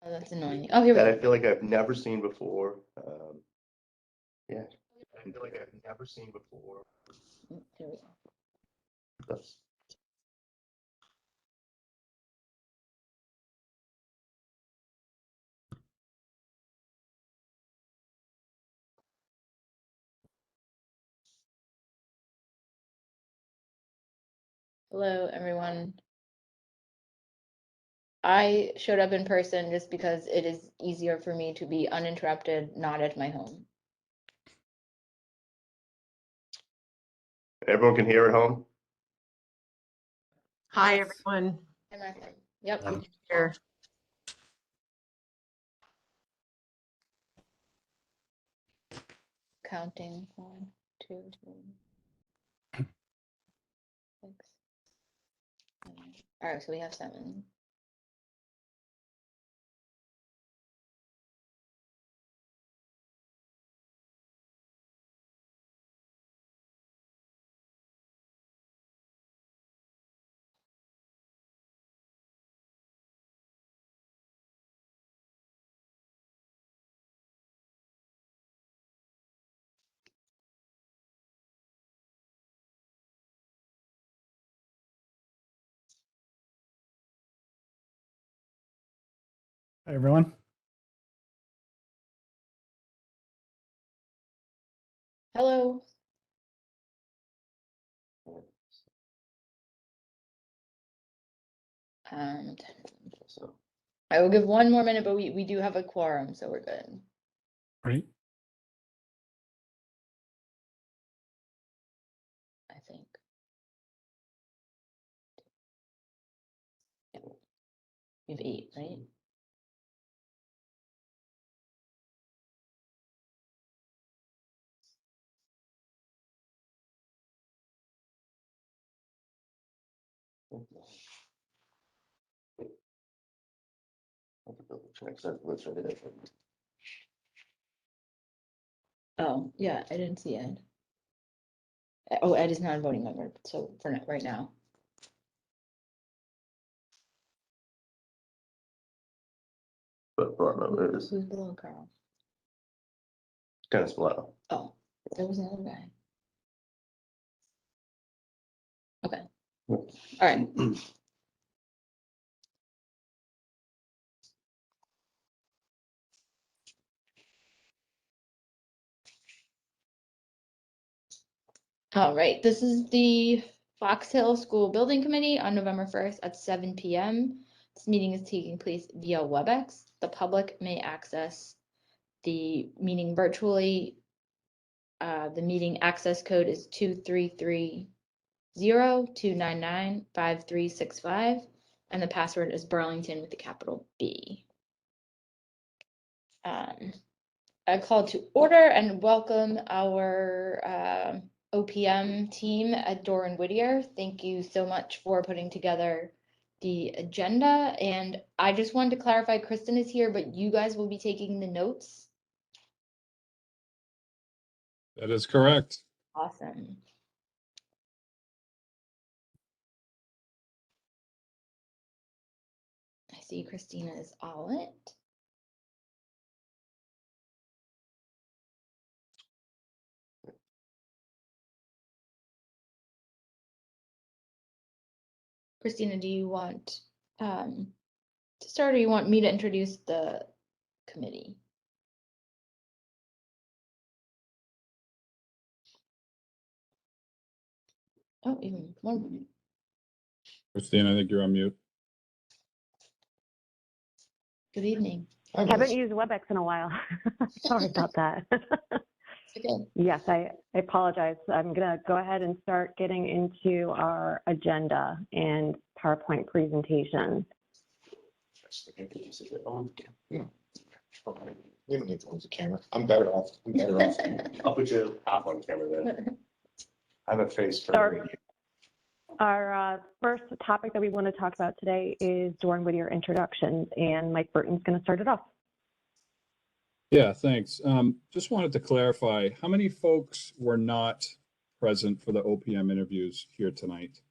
Oh, that's annoying. Oh, here we that go. I feel like I've never seen before. Yeah, I feel like I've never seen before. Here we go. That's Hello, everyone. I showed up in person just because it is easier for me to be uninterrupted, not at my home. everyone can hear at home. Hi, everyone. Hi, Martha. Yep. I'm here. Counting 1, 2, 3, 6, 7. All right, so we have 7. Hi, everyone. Hello. So I will give 1 more minute, but we do have a quorum, so we're good. Great. I think. Yeah. We have 8, right? Oh, yeah, I didn't see Ed. Oh, Ed is not a voting member, so for right now. But Barlow is Who's below Carl? Dennis Below. Oh, there was another guy. Okay, all right. All right, this is the Fox Hill School Building Committee on November 1st at 7 p.m. This meeting is taking place via WebEx. The public may access the meeting virtually. The meeting access code is 2330-299-5365, and the password is Burlington with the capital B. I call to order and welcome our OPM team at Doran Whittier. Thank you so much for putting together the agenda. And I just wanted to clarify, Kristen is here, but you guys will be taking the notes. That is correct. Awesome. I see Christina is all it. Christina, do you want to start, or you want me to introduce the committee? Oh, even more. Christine, I think you're on mute. Good evening. I haven't used WebEx in a while. Sorry about that. Okay. Yes, I apologize. I'm going to go ahead and start getting into our agenda and PowerPoint presentation. We don't need to use the camera. I'm better off. I'll put you half on camera then. I have a face for Our first topic that we want to talk about today is Doran Whittier introductions, and Mike Burton's going to start it off. Yeah, thanks. Just wanted to clarify, how many folks were not present for the OPM interviews here tonight?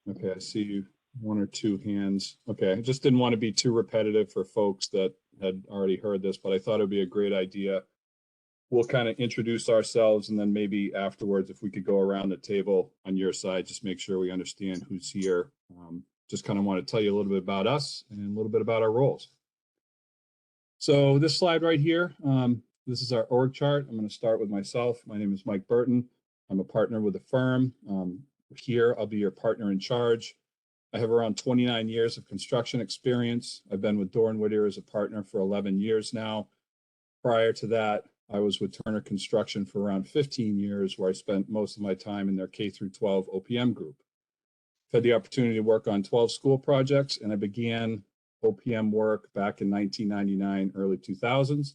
Okay, I see one or two hands. Okay, I just didn't want to be too repetitive for folks that had already heard this, but I thought it'd be a great idea. We'll kind of introduce ourselves, and then maybe afterwards, if we could go around the table on your side, just make sure we understand who's here. Just kind of want to tell you a little bit about us and a little bit about our roles. So this slide right here, this is our org chart. I'm going to start with myself. My name is Mike Burton. I'm a partner with the firm. Here, I'll be your partner in charge. I have around 29 years of construction experience. I've been with Dorn Whittier as a partner for 11 years now. Prior to that, I was with Turner Construction for around 15 years, where I spent most of my time in their K through 12 OPM group. I've had the opportunity to work on 12 school projects, and I began OPM work back in 1999, early 2000s.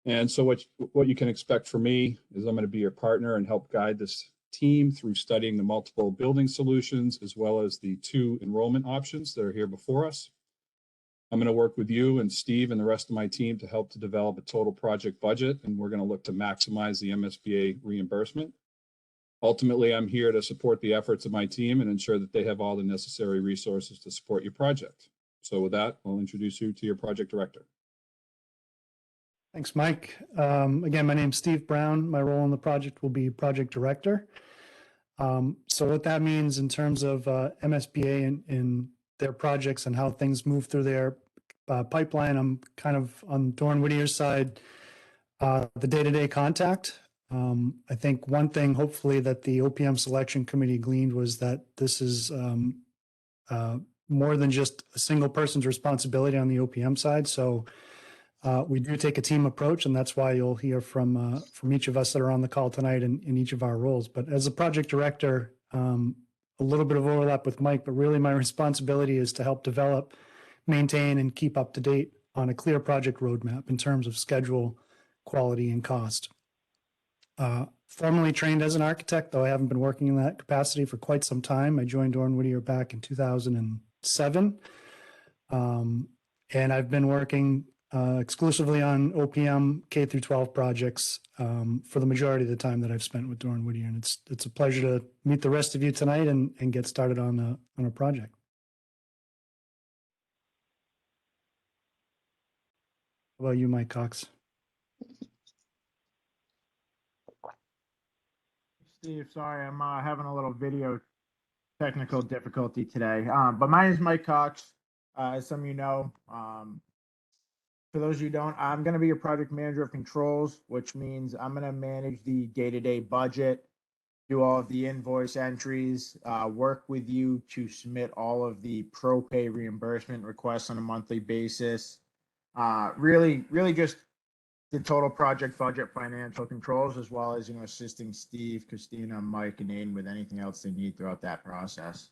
And so what you can expect from me is I'm going to be your partner and help guide this team through studying the multiple building solutions, as well as the 2 enrollment options that are here before us. I'm going to work with you and Steve and the rest of my team to help to develop a total project budget, and we're going to look to maximize the MSBA reimbursement. Ultimately, I'm here to support the efforts of my team and ensure that they have all the necessary resources to support your project. So with that, I'll introduce you to your project director. Thanks, Mike. Again, my name's Steve Brown. My role in the project will be project director. So what that means in terms of MSBA and their projects and how things move through their pipeline, I'm kind of on Dorn Whittier's side, the day-to-day contact. I think one thing, hopefully, that the OPM selection committee gleaned was that this is more than just a single person's responsibility on the OPM side. So we do take a team approach, and that's why you'll hear from each of us that are on the call tonight in each of our roles. But as a project director, a little bit of overlap with Mike, but really my responsibility is to help develop, maintain, and keep up to date on a clear project roadmap in terms of schedule, quality, and cost. Formerly trained as an architect, though I haven't been working in that capacity for quite some time. I joined Dorn Whittier back in 2007. And I've been working exclusively on OPM K through 12 projects for the majority of the time that I've spent with Dorn Whittier. And it's a pleasure to meet the rest of you tonight and get started on a project. How about you, Mike Cox? Steve, sorry, I'm having a little video technical difficulty today. But my name is Mike Cox. As some of you know, for those of you who don't, I'm going to be your project manager of controls, which means I'm going to manage the day-to-day budget, do all of the invoice entries, work with you to submit all of the pro pay reimbursement requests on a monthly basis. Really just the total project budget financial controls, as well as, assisting Steve, Christina, Mike, and Aiden with anything else they need throughout that process.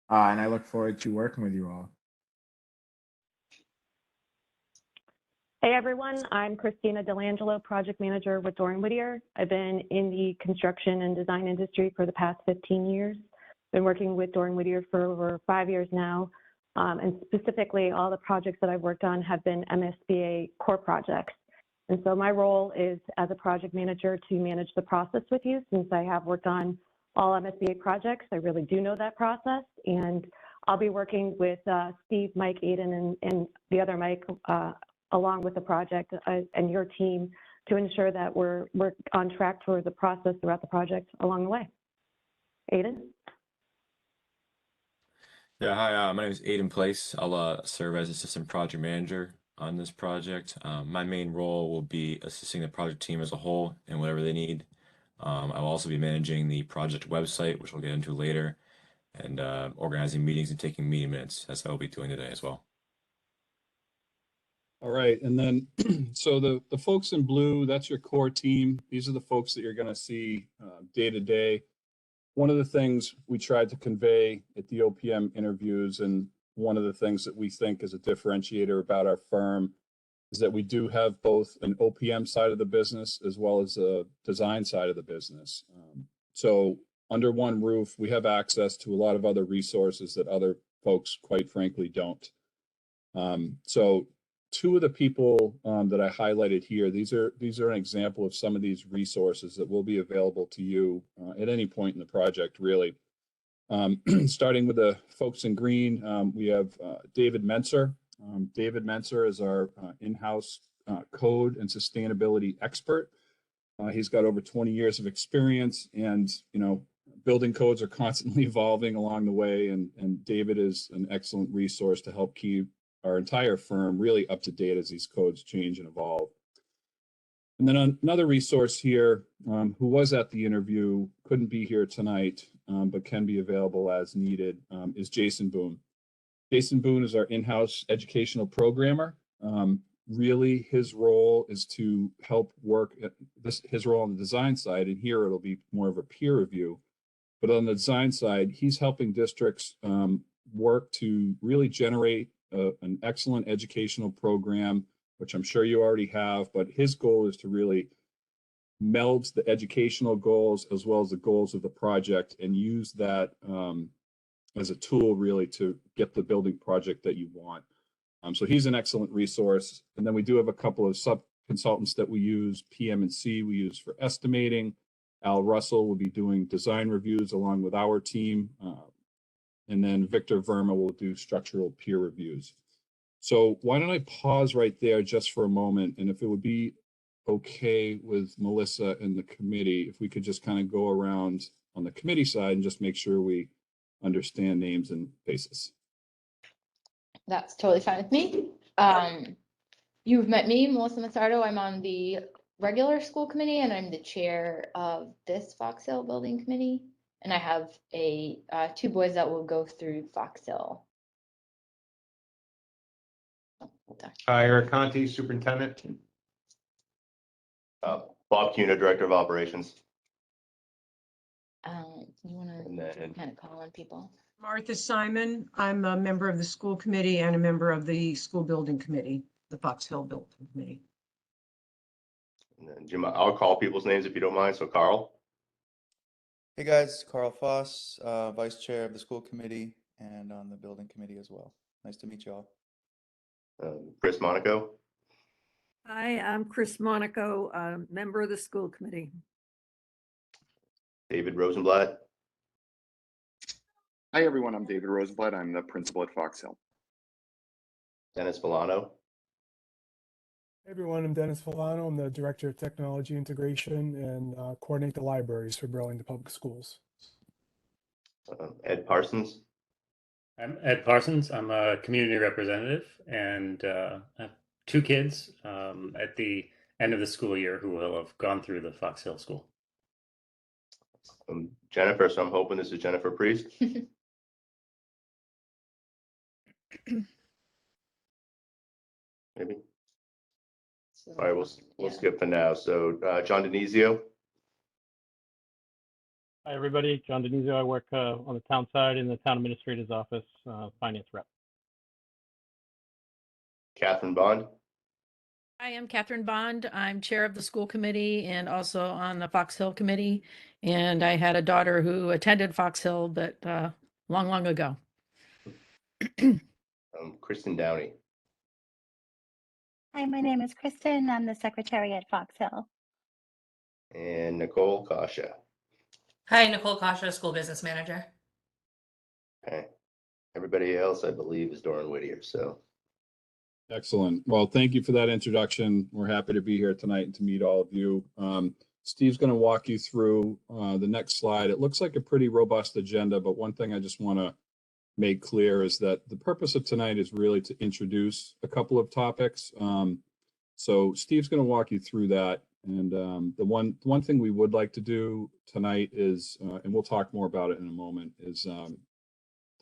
And I look forward to working with you all. Hey everyone, I'm Christina Delangelo, project manager with Dorn Whittier. I've been in the construction and design industry for the past 15 years. Been working with Dorn Whittier for over 5 years now. And specifically, all the projects that I've worked on have been MSBA core projects. And so my role is as a project manager to manage the process with you. Since I have worked on all MSBA projects, I really do know that process. And I'll be working with Steve, Mike, Aiden, and the other Mike, along with the project and your team to ensure that we're on track for the process throughout the project along the way. Aiden? Yeah, hi, my name is Aiden Place. I'll serve as assistant project manager on this project. My main role will be assisting the project team as a whole and whatever they need. I will also be managing the project website, which we'll get into later, and organizing meetings and taking meeting minutes, as I will be doing today as well. All right, and then so the folks in blue, that's your core team. These are the folks that you're going to see day to day. One of the things we tried to convey at the OPM interviews, and one of the things that we think is a differentiator about our firm, is that we do have both an OPM side of the business as well as a design side of the business. So under one roof, we have access to a lot of other resources that other folks, quite frankly, don't. So two of the people that I highlighted here, these are an example of some of these resources that will be available to you at any point in the project, really. Starting with the folks in green, we have David Menser. David Menser is our in-house code and sustainability expert. He's got over 20 years of experience, and building codes are constantly evolving along the way, and David is an excellent resource to help keep our entire firm really up to date as these codes change and evolve. And then another resource here, who was at the interview, couldn't be here tonight, but can be available as needed, is Jason Boone. Jason Boone is our in-house educational programmer. Really, his role is to help work his role on the design side, and here it'll be more of a peer review. But on the design side, he's helping districts work to really generate an excellent educational program, which I'm sure you already have, but his goal is to really meld the educational goals as well as the goals of the project and use that as a tool really to get the building project that you want. So he's an excellent resource. And then we do have a couple of sub-consultants that we use. PM&C we use for estimating. Al Russell will be doing design reviews along with our team. And then Victor Verma will do structural peer reviews. So why don't I pause right there just for a moment, and if it would be okay with Melissa and the committee, if we could just kind of go around on the committee side and just make sure we understand names and faces. That's totally fine with me. You've met me, Melissa Massardo. I'm on the regular school committee, and I'm the chair of this Fox Hill Building Committee. And I have two boys that will go through Fox Hill. Hi, Eric Conti, Superintendent. Bob Cuna, Director of Operations. You want to kind of call on people? Martha Simon, I'm a member of the school committee and a member of the school building committee, the Fox Hill Building Committee. And then Jim, I'll call people's names if you don't mind. So Carl. Hey guys, Carl Foss, Vice Chair of the School Committee and on the Building Committee as well. Nice to meet you all. Chris Monaco. Hi, I'm Chris Monaco, member of the school committee. David Rosenblatt. Hi, everyone. I'm David Rosenblatt. I'm the principal at Fox Hill. Dennis Milano. Hey everyone, I'm Dennis Filano. I'm the Director of Technology Integration and coordinate the libraries for Burlington Public Schools. Ed Parsons. I'm Ed Parsons. I'm a community representative, and I have two kids at the end of the school year who will have gone through the Fox Hill School. Jennifer, so I'm hoping this is Jennifer Priest. Maybe. So, All right, we'll skip for now. So John Denizio. Hi, everybody. John Denizio. I work on the town side in the town administrator's office, finance rep. Catherine Bond. Hi, I'm Catherine Bond. I'm chair of the school committee and also on the Fox Hill committee. And I had a daughter who attended Fox Hill, but long, long ago. Kristen Downey. Hi, my name is Kristen. I'm the secretary at Fox Hill. And Nicole Kasha. Hi, Nicole Kasha, school business manager. Okay. Everybody else, I believe, is Doran Whittier. So. Excellent. Well, thank you for that introduction. We're happy to be here tonight and to meet all of you. Steve's going to walk you through the next slide. It looks like a pretty robust agenda, but one thing I just want to make clear is that the purpose of tonight is really to introduce a couple of topics. So Steve's going to walk you through that. And the one thing we would like to do tonight is, and we'll talk more about it in a moment, is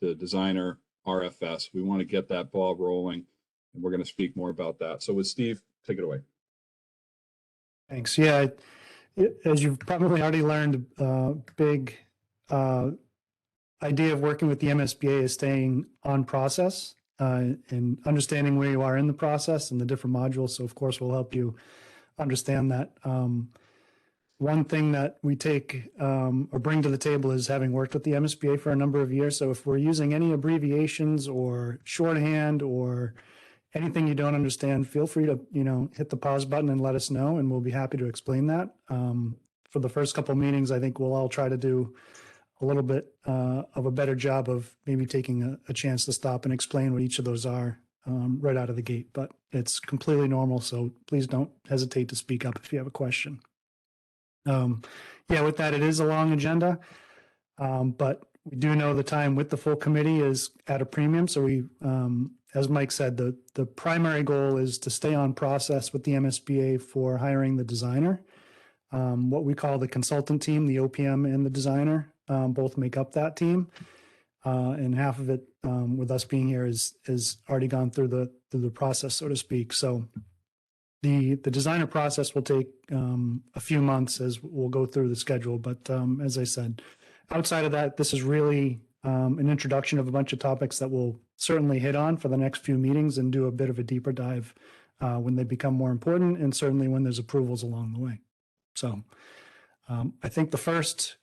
the designer RFS. We want to get that ball rolling, and we're going to speak more about that. So with Steve, take it away. Thanks. Yeah, as you've probably already learned, big idea of working with the MSBA is staying on process and understanding where you are in the process and the different modules. So of course, we'll help you understand that. One thing that we take or bring to the table is having worked with the MSBA for a number of years. So if we're using any abbreviations or shorthand or anything you don't understand, feel free to, hit the pause button and let us know, and we'll be happy to explain that. For the first couple of meetings, I think we'll all try to do a little bit of a better job of maybe taking a chance to stop and explain what each of those are right out of the gate. But it's completely normal, so please don't hesitate to speak up if you have a question. Yeah, with that, it is a long agenda, but we do know the time with the full committee is at a premium. So we, as Mike said, the primary goal is to stay on process with the MSBA for hiring the designer. What we call the consultant team, the OPM and the designer, both make up that team. And half of it, with us being here, is already gone through the process, so to speak. So the designer process will take a few months as we'll go through the schedule. But as I said, outside of that, this is really an introduction of a bunch of topics that we'll certainly hit on for the next few meetings and do a bit of a deeper dive when they become more important, and certainly when there's approvals along the way. So I think the first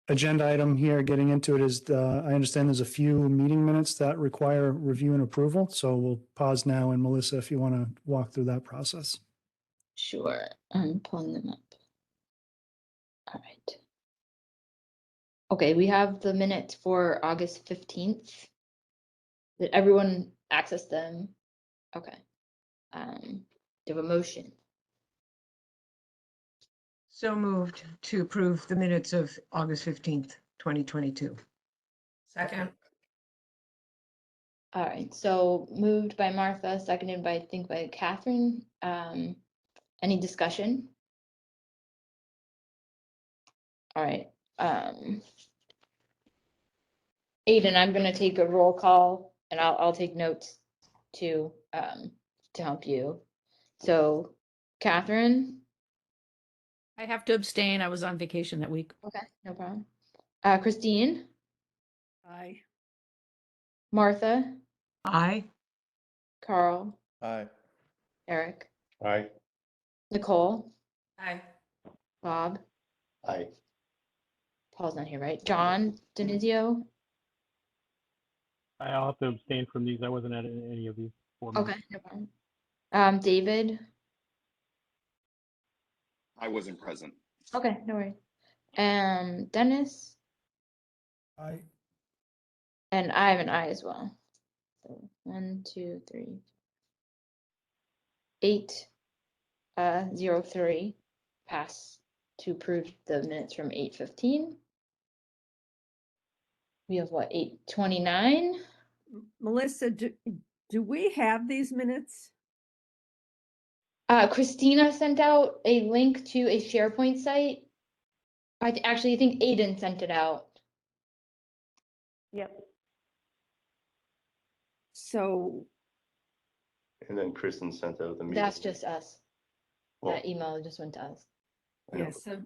agenda item here, getting into it, is I understand there's a few meeting minutes that require review and approval. So we'll pause now, and Melissa, if you want to walk through that process. Sure, I'm pulling them up. All right. Okay, we have the minutes for August 15th. Did everyone access them? Okay. Do you have a motion? So moved to approve the minutes of August 15th, 2022. Second. All right, so moved by Martha, seconded by, I think, by Catherine. Any discussion? All right. Aiden, I'm gonna take a roll call, and I'll take notes to help you. So Catherine? I have to abstain. I was on vacation that week. Okay, no problem. Christine? Aye. Martha? Aye. Carl? Aye. Eric? Aye. Nicole? Aye. Bob? Aye. Paul's not here, right? John Denizio? I'll have to abstain from these. I wasn't at any of these 4 minutes. Okay, no problem. David? I wasn't present. Okay, no worries. Dennis? Aye. And I have an I as well. So 1, 2, 3, 8, 03, pass to approve the minutes from 8:15. We have what, 8:29? Melissa, do we have these minutes? Christina sent out a link to a SharePoint site. Actually, I think Aiden sent it out. Yep. So And then Kristen sent out the meeting. That's just us. Well, That email just went to us. I know, yes. but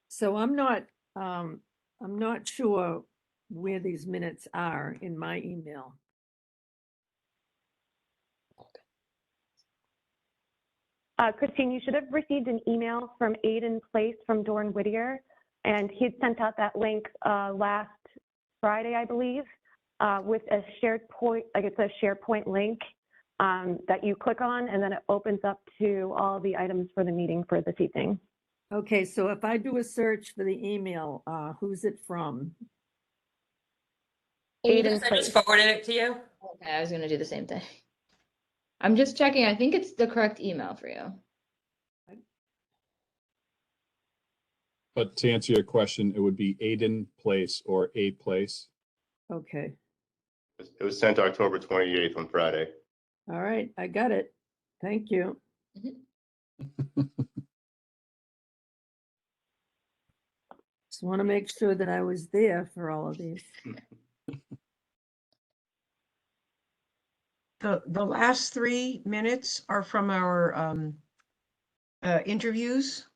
So I'm not sure where these minutes are in my email. Christine, you should have received an email from Aiden Place from Dorn Whittier, and he had sent out that link last Friday, I believe, with a SharePoint, like it's a SharePoint link that you click on, and then it opens up to all the items for the meeting for this evening. Okay, so if I do a search for the email, who's it from? Aiden I just Place. forwarded it to you. Okay, I was gonna do the same thing. I'm just checking. I think it's the correct email for you. But to answer your question, it would be Aiden Place or A Place. Okay, it was sent October 28th on Friday. all right, I got it. Thank you. Just want to make sure that I was there for all of these. The last 3 minutes are from our interviews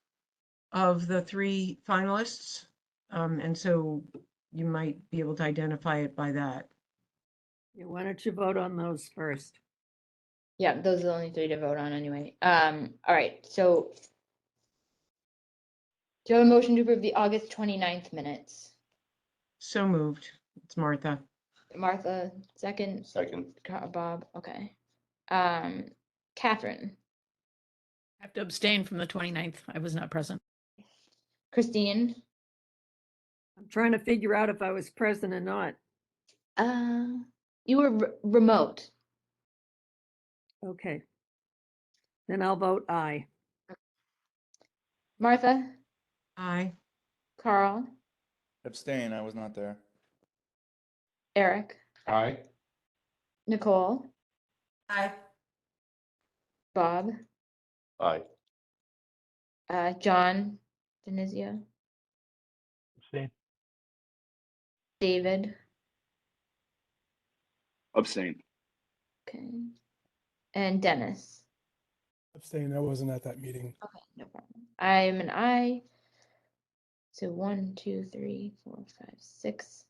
of the 3 finalists. And so you might be able to identify it by that. Yeah, why don't you vote on those first? Yeah, those are the only 3 to vote on anyway. All right, so do you have a motion to approve the August 29th minutes? So moved. It's Martha. Martha, second. Second. Bob, okay. Catherine, I have to abstain from the 29th. I was not present. Christine, I'm trying to figure out if I was present or not. you were remote. Okay. Then I'll vote aye. Martha, Aye. Carl, Abstain, I was not there. Eric, Aye. Nicole, Aye. Bob, Aye. John, Denizio, Abstain. David, Abstain. okay, and Dennis. Abstain, I wasn't at that meeting. Okay, no problem. I'm an I. So 1, 2, 3, 4, 5, 6.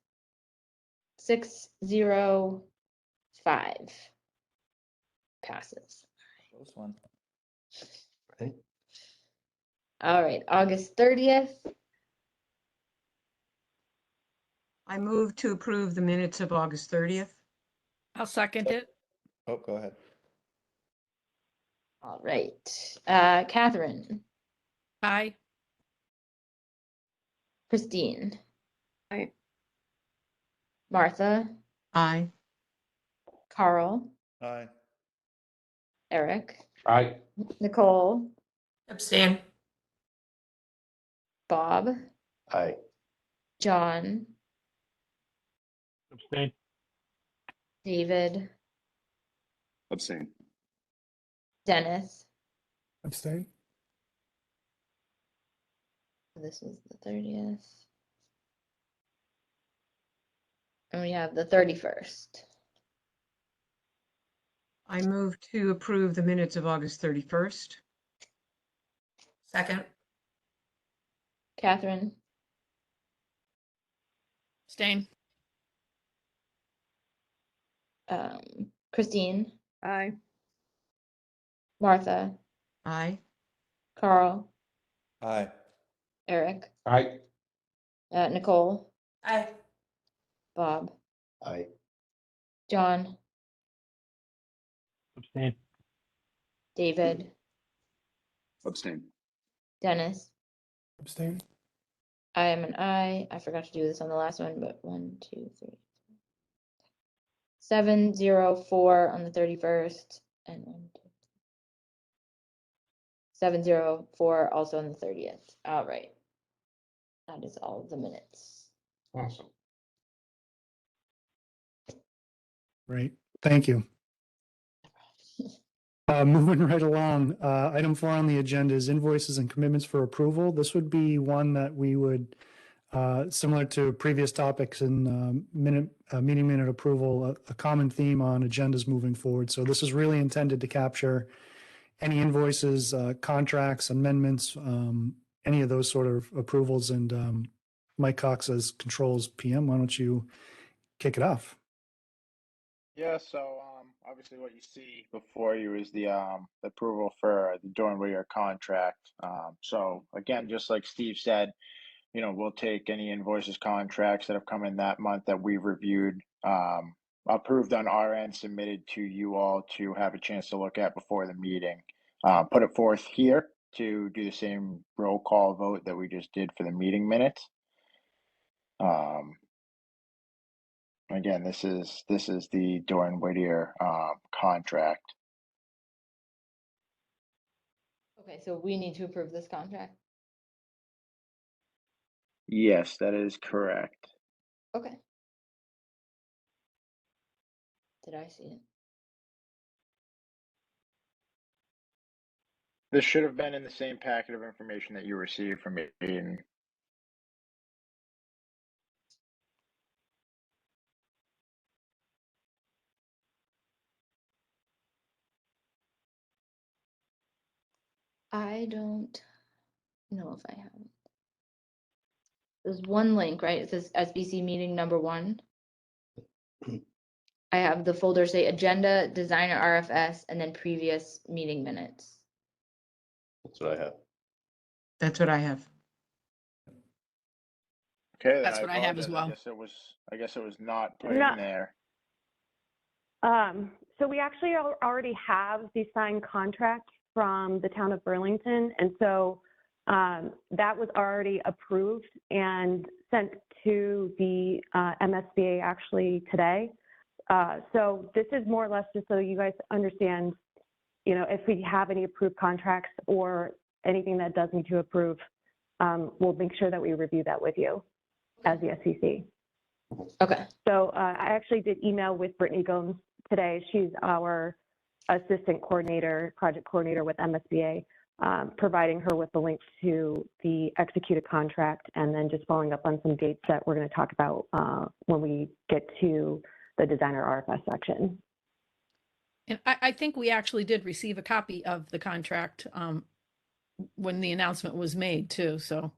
6, 0, 5. Passes. Close one. Right. All right, August 30th. I move to approve the minutes of August 30th. I'll second it. Oh, go ahead. All right, Catherine, Aye. Christine, Aye. Martha, Aye. Carl, Aye. Eric, Aye. Nicole, Abstain. Bob, Aye. John, Abstain. David, Abstain. Dennis. Abstain? This was the 30th. And we have the 31st. I move to approve the minutes of August 31st. Second. Catherine, Abstain. Christine, Aye. Martha, Aye. Carl, Aye. Eric, Aye. Nicole, Aye. Bob, Aye. John, Abstain. David, Abstain. Dennis. Abstain? I am an I. I forgot to do this on the last one, but 1, 2, 3. 7, 0, 4 on the 31st, and 1, 2. 7, 0, 4 also on the 30th. All right. That is all of the minutes. Awesome. Great, thank you. Moving right along, item 4 on the agenda is invoices and commitments for approval. This would be one that we would, similar to previous topics in meeting minute approval, a common theme on agendas moving forward. So this is really intended to capture any invoices, contracts, amendments, any of those sort of approvals. And Mike Cox as Controls PM, why don't you kick it off? Yeah, so obviously what you see before you is the approval for the Dorn Whittier contract. So again, just like Steve said, we'll take any invoices, contracts that have come in that month that we've reviewed, approved on our end, submitted to you all to have a chance to look at before the meeting. Put it forth here to do the same roll call vote that we just did for the meeting minutes. Again, this is the Dorn Whittier contract. Okay, so we need to approve this contract. Yes, that is correct. Okay. Did I see it? This should have been in the same packet of information that you received from Aiden. I don't know if I have it. There's one link, right? It says SBC meeting number 1. I have the folder say agenda, designer RFS, and then previous meeting minutes. That's what I have. That's what I have. Okay, then That's what I have as apologize. well. I guess it was not put No. in there. So we actually already have the signed contract from the town of Burlington. And so That was already approved and sent to the MSBA actually today. So this is more or less just so you guys understand, you know, if we have any approved contracts or anything that does need to approve, we'll make sure that we review that with you as the SEC. Okay. So I actually did email with Brittany Gomes today. She's our assistant coordinator, project coordinator with MSBA, providing her with the links to the executed contract and then just following up on some dates that we're going to talk about when we get to the designer RFS section. And I think we actually did receive a copy of the contract when the announcement was made too, so.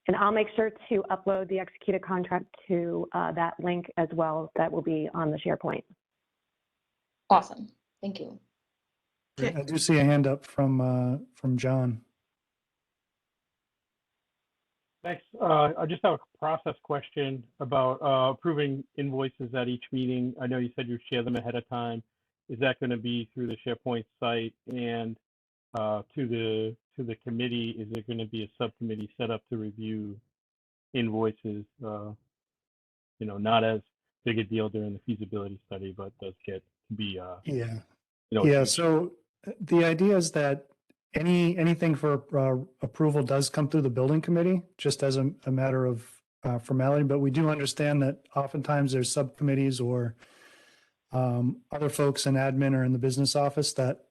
And I'll make sure to upload the executed contract to that link as well. That will be on the SharePoint. Awesome. Thank you. I do see a hand up from John. Thanks. I just have a process question about approving invoices at each meeting. I know you said you share them ahead of time. Is that going to be through the SharePoint site? And to the committee, is there going to be a subcommittee set up to review invoices? You know, not as big a deal during the feasibility study, but does get to be Yeah. you know, Yeah. huge. So the idea is that anything for approval does come through the building committee, just as a matter of formality. But we do understand that oftentimes there's subcommittees or other folks in admin or in the business office that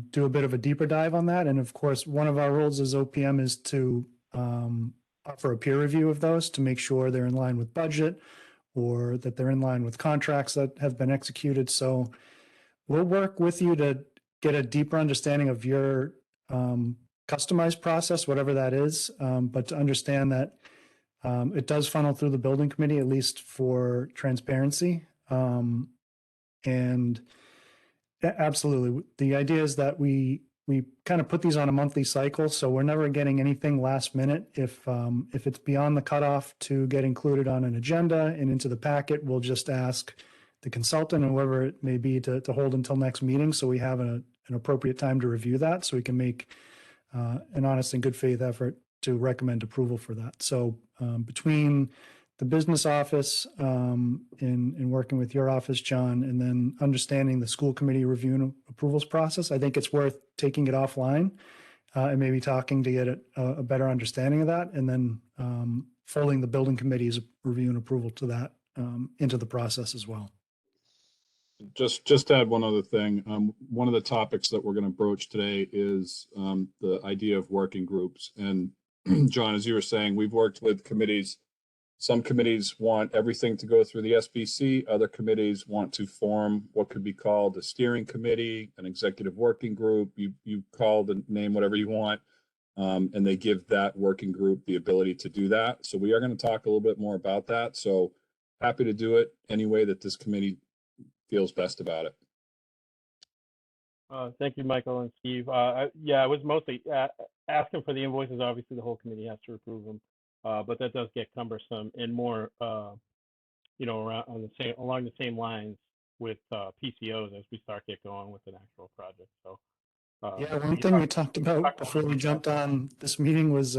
do a bit of a deeper dive on that. And of course, one of our roles as OPM is to offer a peer review of those to make sure they're in line with budget or that they're in line with contracts that have been executed. So we'll work with you to get a deeper understanding of your customized process, whatever that is, but to understand that it does funnel through the building committee, at least for transparency. And absolutely, the idea is that we kind of put these on a monthly cycle, so we're never getting anything last minute. If it's beyond the cutoff to get included on an agenda and into the packet, we'll just ask the consultant and whoever it may be to hold until next meeting, so we have an appropriate time to review that, so we can make an honest and good faith effort to recommend approval for that. So between the business office in working with your office, John, and then understanding the school committee review and approvals process, I think it's worth taking it offline and maybe talking to get a better understanding of that, and then folding the building committee's review and approval to that into the process as well. Just to add one other thing, one of the topics that we're going to broach today is the idea of working groups. And John, as you were saying, we've worked with committees. Some committees want everything to go through the SBC. Other committees want to form what could be called a steering committee, an executive working group. You call the name whatever you want, and they give that working group the ability to do that. So we are going to talk a little bit more about that. So happy to do it any way that this committee feels best about it. Thank you, Michael and Steve. Yeah, I was mostly asking for the invoices. Obviously, the whole committee has to approve them, but that does get cumbersome and more, you know, along the same lines with PCOs as we start get going with an actual project. So yeah, one thing we talked about before we jumped on this meeting was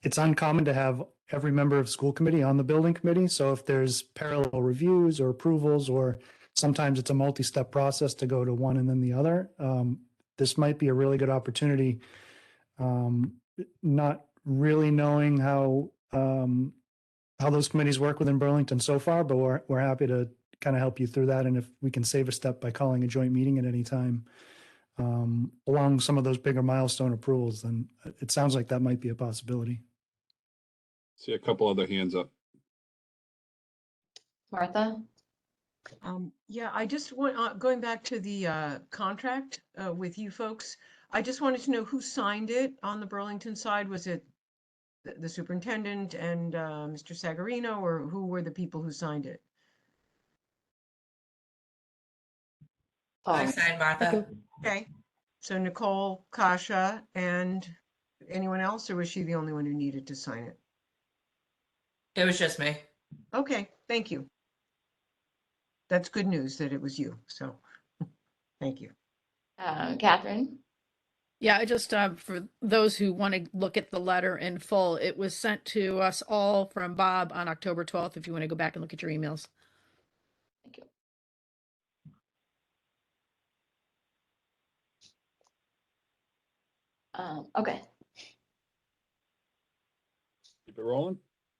it's uncommon to have every member of school committee on the building committee. So if there's parallel reviews or approvals, or sometimes it's a multi-step process to go to one and then the other, this might be a really good opportunity. Not really knowing how those committees work within Burlington so far, but we're happy to kind of help you through that. And if we can save a step by calling a joint meeting at any time along some of those bigger milestone approvals, then it sounds like that might be a possibility. See a couple other hands up. Martha? Yeah, I just want, going back to the contract with you folks, I just wanted to know who signed it on the Burlington side. Was it the superintendent and Mr. Sagarino, or who were the people who signed it? I signed, Martha. Okay, so Nicole, Kasha, and anyone else, or was she the only one who needed to sign it? It was just me. Okay, thank you. That's good news that it was you, so thank you. Catherine? Yeah, I just, for those who want to look at the letter in full, it was sent to us all from Bob on October 12th, if you want to go back and look at your emails. Thank you. Okay, Keep it rolling.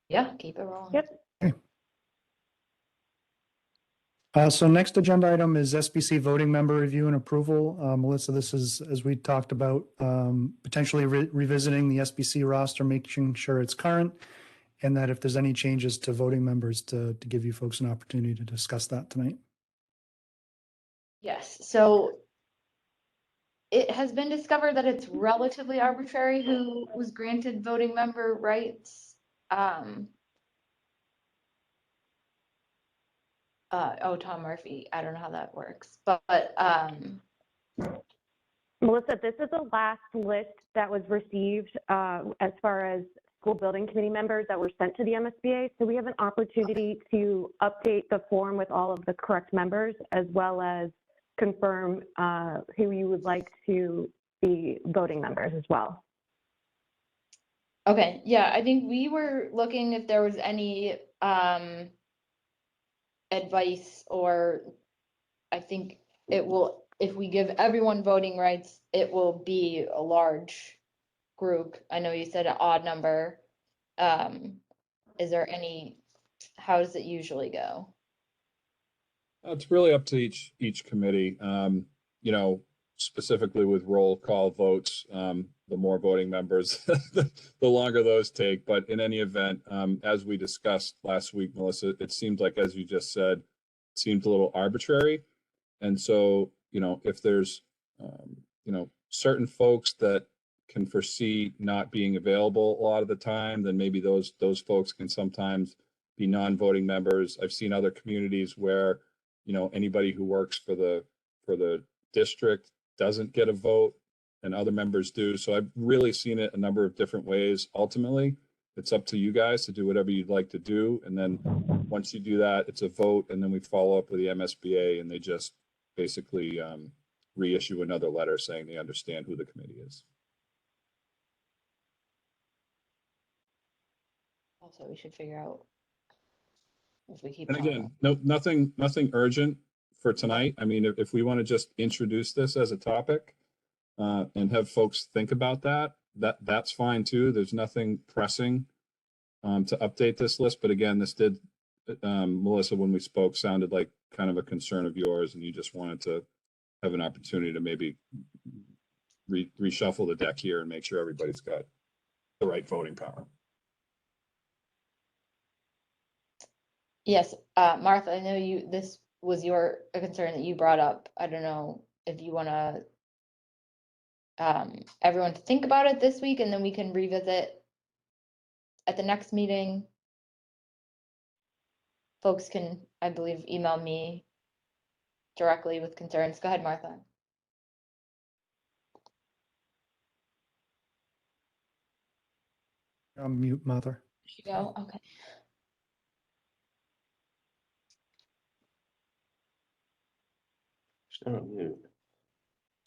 yeah, keep it rolling. Yep. So next agenda item is SBC voting member review and approval. Melissa, this is, as we talked about, potentially revisiting the SBC roster, making sure it's current, and that if there's any changes to voting members, to give you folks an opportunity to discuss that tonight. Yes, so it has been discovered that it's relatively arbitrary who was granted voting member rights. Tom Murphy, I don't know how that works, but Melissa, this is the last list that was received as far as school building committee members that were sent to the MSBA. So we have an opportunity to update the form with all of the correct members, as well as confirm who you would like to be voting members as well. okay, yeah, I think we were looking if there was any advice, or I think it will, if we give everyone voting rights, it will be a large group. I know you said an odd number. Is there any, how does it usually go? It's really up to each committee. You know, specifically with roll call votes, the more voting members, the longer those take. But in any event, as we discussed last week, Melissa, it seemed like, as you just said, it seemed a little arbitrary. And so, you know, if there's, you know, certain folks that can foresee not being available a lot of the time, then maybe those folks can sometimes be non-voting members. I've seen other communities where, you know, anybody who works for the district doesn't get a vote and other members do. So I've really seen it a number of different ways. Ultimately, it's up to you guys to do whatever you'd like to do. And then once you do that, it's a vote, and then we follow up with the MSBA, and they just basically reissue another letter saying they understand who the committee is. Also, we should figure out if we keep And going. again, nothing urgent for tonight. I mean, if we want to just introduce this as a topic and have folks think about that's fine too. There's nothing pressing to update this list. But again, this did, Melissa, when we spoke, sounded like kind of a concern of yours, and you just wanted to have an opportunity to maybe reshuffle the deck here and make sure everybody's got the right voting power. Yes, Martha, I know this was a concern that you brought up. I don't know if you want to, everyone to think about it this week, and then we can revisit at the next meeting. Folks can, I believe, email me directly with concerns. Go ahead, Martha. I'm mute, Martha. You go, okay. Still on mute.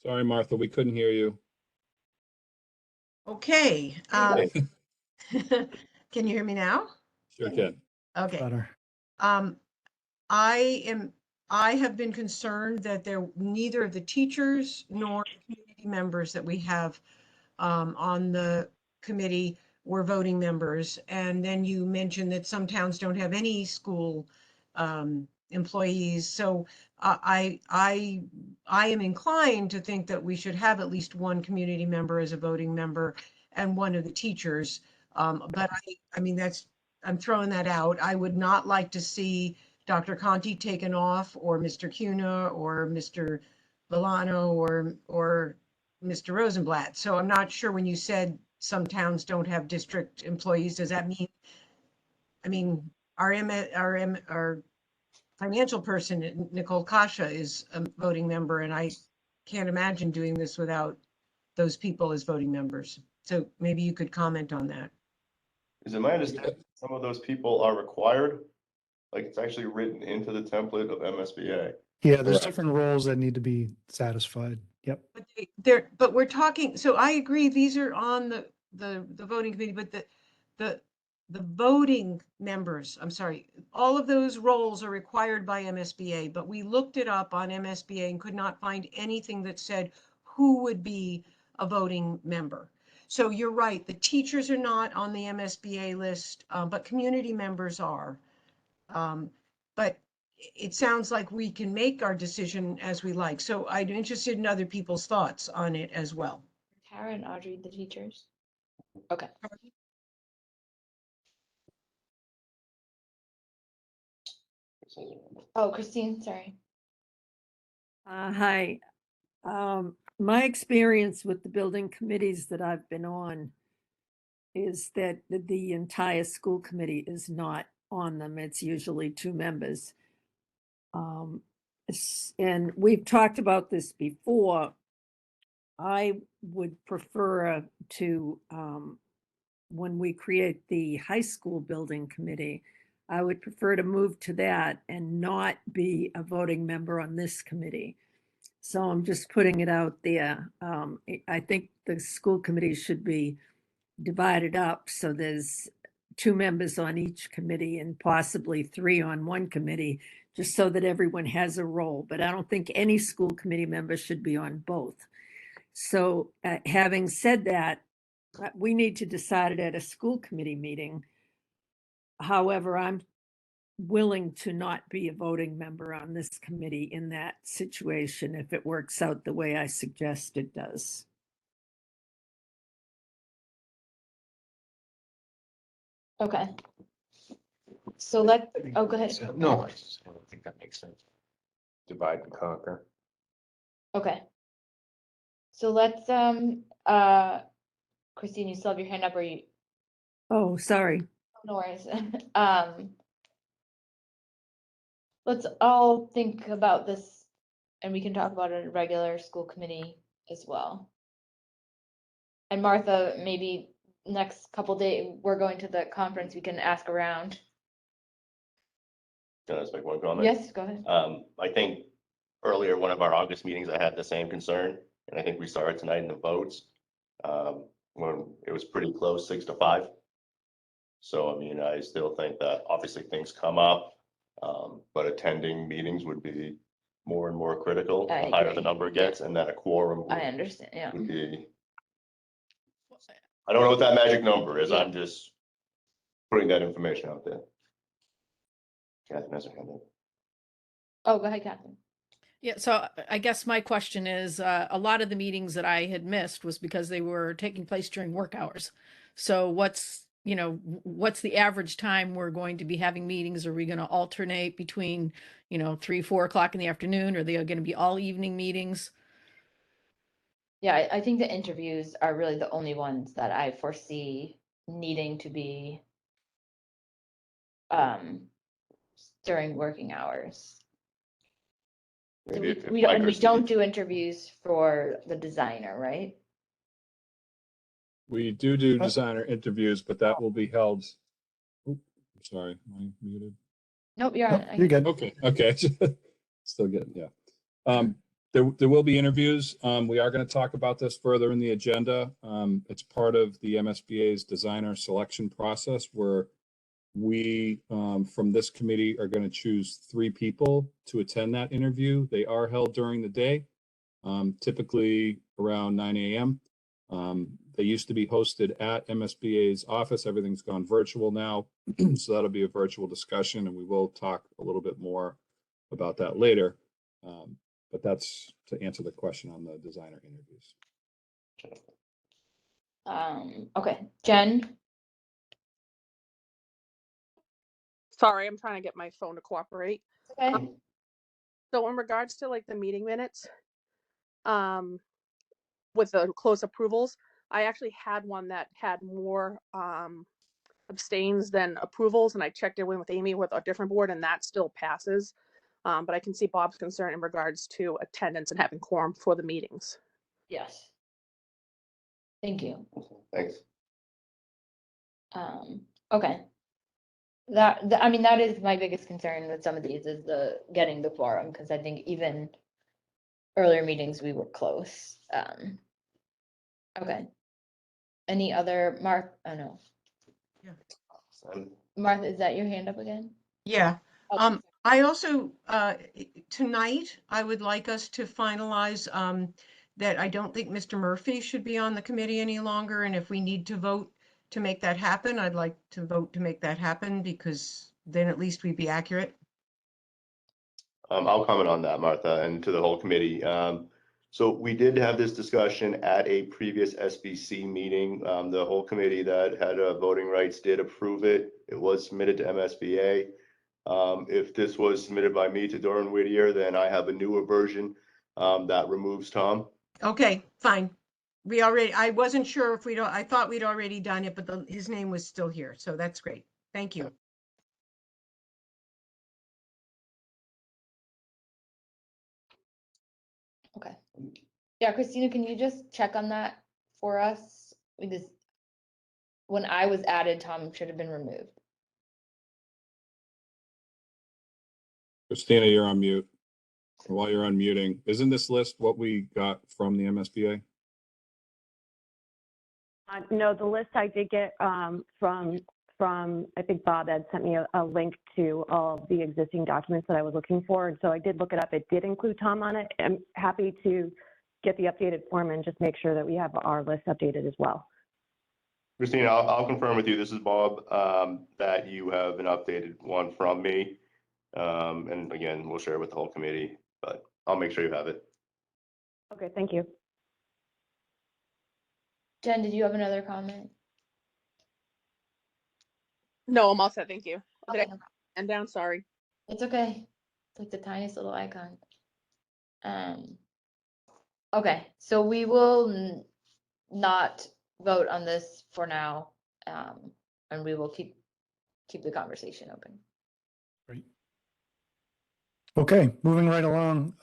Sorry, Martha, we couldn't hear you. Okay. Can you hear me now? Sure can. Okay. Better. I have been concerned that neither of the teachers nor community members that we have on the committee were voting members. And then you mentioned that some towns don't have any school employees. So I am inclined to think that we should have at least one community member as a voting member and one of the teachers. But I mean, I'm throwing that out. I would not like to see Dr. Conti taken off, or Mr. Cuna, or Mr. Villano, or Mr. Rosenblatt. So I'm not sure, when you said some towns don't have district employees, does that mean, I mean, our financial person, Nicole Kasha, is a voting member, and I can't imagine doing this without those people as voting members. So maybe you could comment on that. Is it my understanding some of those people are required? Like, it's actually written into the template of MSBA. Yeah, there's Correct. different roles that need to be satisfied. Yep. But we're talking, so I agree, these are on the voting committee, but the voting members, I'm sorry, all of those roles are required by MSBA, but we looked it up on MSBA and could not find anything that said who would be a voting member. So you're right, the teachers are not on the MSBA list, but community members are. But it sounds like we can make our decision as we like. So I'm interested in other people's thoughts on it as well. Tara and Audrey, the teachers. Okay. Oh, Christine, sorry. Hi. My experience with the building committees that I've been on is that the entire school committee is not on them. It's usually 2 members. And we've talked about this before. I would prefer to, when we create the high school building committee, I would prefer to move to that and not be a voting member on this committee. So I'm just putting it out there. I think the school committee should be divided up, so there's 2 members on each committee and possibly 3 on one committee, just so that everyone has a role. But I don't think any school committee member should be on both. So having said that, we need to decide it at a school committee meeting. However, I'm willing to not be a voting member on this committee in that situation if it works out the way I suggest it does. Okay. So oh, go ahead. No, I don't think that makes sense. Divide and conquer. Okay. So let's, Christine, you still have your hand up, or you? Oh, sorry. No worries. Let's all think about this, and we can talk about it at a regular school committee as well. And Martha, maybe next couple days, we're going to the conference, we can ask around. Can I just make one comment? Yes, go ahead. I think earlier, one of our August meetings, I had the same concern, and I think we saw it tonight in the votes. When it was pretty close, 6-5. So, I mean, I still think that obviously things come up, but attending meetings would be more and more critical, I the higher agree. the number gets, and that a quorum I understand, yeah. would be. I don't know what that magic number is, Yeah. I'm just putting that information out there. Catherine has her hand up. Oh, go ahead, Catherine. Yeah, so I guess my question is, a lot of the meetings that I had missed was because they were taking place during work hours. So what's the average time we're going to be having meetings? Are we going to alternate between, 3, 4 o'clock in the afternoon? Are they going to be all evening meetings? Yeah, I think the interviews are really the only ones that I foresee needing to be during working hours. So Maybe if we Mike don't, and or we Steve- don't do interviews for the designer, right? We do designer interviews, but that will be held. Oop, I'm sorry, am I muted? Nope, you're Nope, on. you're good. Okay. Still good, yeah. There will be interviews. We are going to talk about this further in the agenda. It's part of the MSBA's designer selection process where we, from this committee, are going to choose 3 people to attend that interview. They are held during the day, typically around 9 a.m. They used to be hosted at MSBA's office. Everything's gone virtual now. So that'll be a virtual discussion, and we will talk a little bit more about that later. But that's to answer the question on the designer interviews. Okay, Jen. Sorry, I'm trying to get my phone to cooperate. Okay. So in regards to like the meeting minutes, with the close approvals, I actually had one that had more abstains than approvals, and I checked it in with Amy with a different board, and that still passes. But I can see Bob's concern in regards to attendance and having quorum for the meetings. Yes. Thank you. Thanks. Okay. I mean, that is my biggest concern with some of these is getting the quorum, because I think even earlier meetings, we were close. Okay. Any other, oh no. Martha, is that your hand up again? Yeah. Okay. I also, tonight, I would like us to finalize, that I don't think Mr. Murphy should be on the committee any longer, and if we need to vote to make that happen, I'd like to vote to make that happen, because then at least we'd be accurate. I'll comment on that, Martha, and to the whole committee. So we did have this discussion at a previous SBC meeting. The whole committee that had voting rights did approve it. It was submitted to MSBA. If this was submitted by me to Doran Whittier, then I have a newer version that removes Tom. Okay, fine. I wasn't sure if I thought we'd already done it, but his name was still here, so that's great. Thank you. Okay. Yeah, Christina, can you just check on that for us? Because when I was added, Tom should have been removed. Christina, you're on mute. While you're unmuting, isn't this list what we got from the MSBA? No, the list I did get from I think Bob had sent me a link to all of the existing documents that I was looking for. And so I did look it up. It did include Tom on it. I'm happy to get the updated form and just make sure that we have our list updated as well. Christina, I'll confirm with you. This is Bob, that you have an updated one from me. And again, we'll share it with the whole committee, but I'll make sure you have it. Okay, thank you. Jen, did you have another comment? No, I'm all set. Thank you. Okay, Did I end down? Sorry. it's okay. It's like the tiniest little icon. Okay, so we will not vote on this for now, and we will keep the conversation open. Great. Okay, moving right along.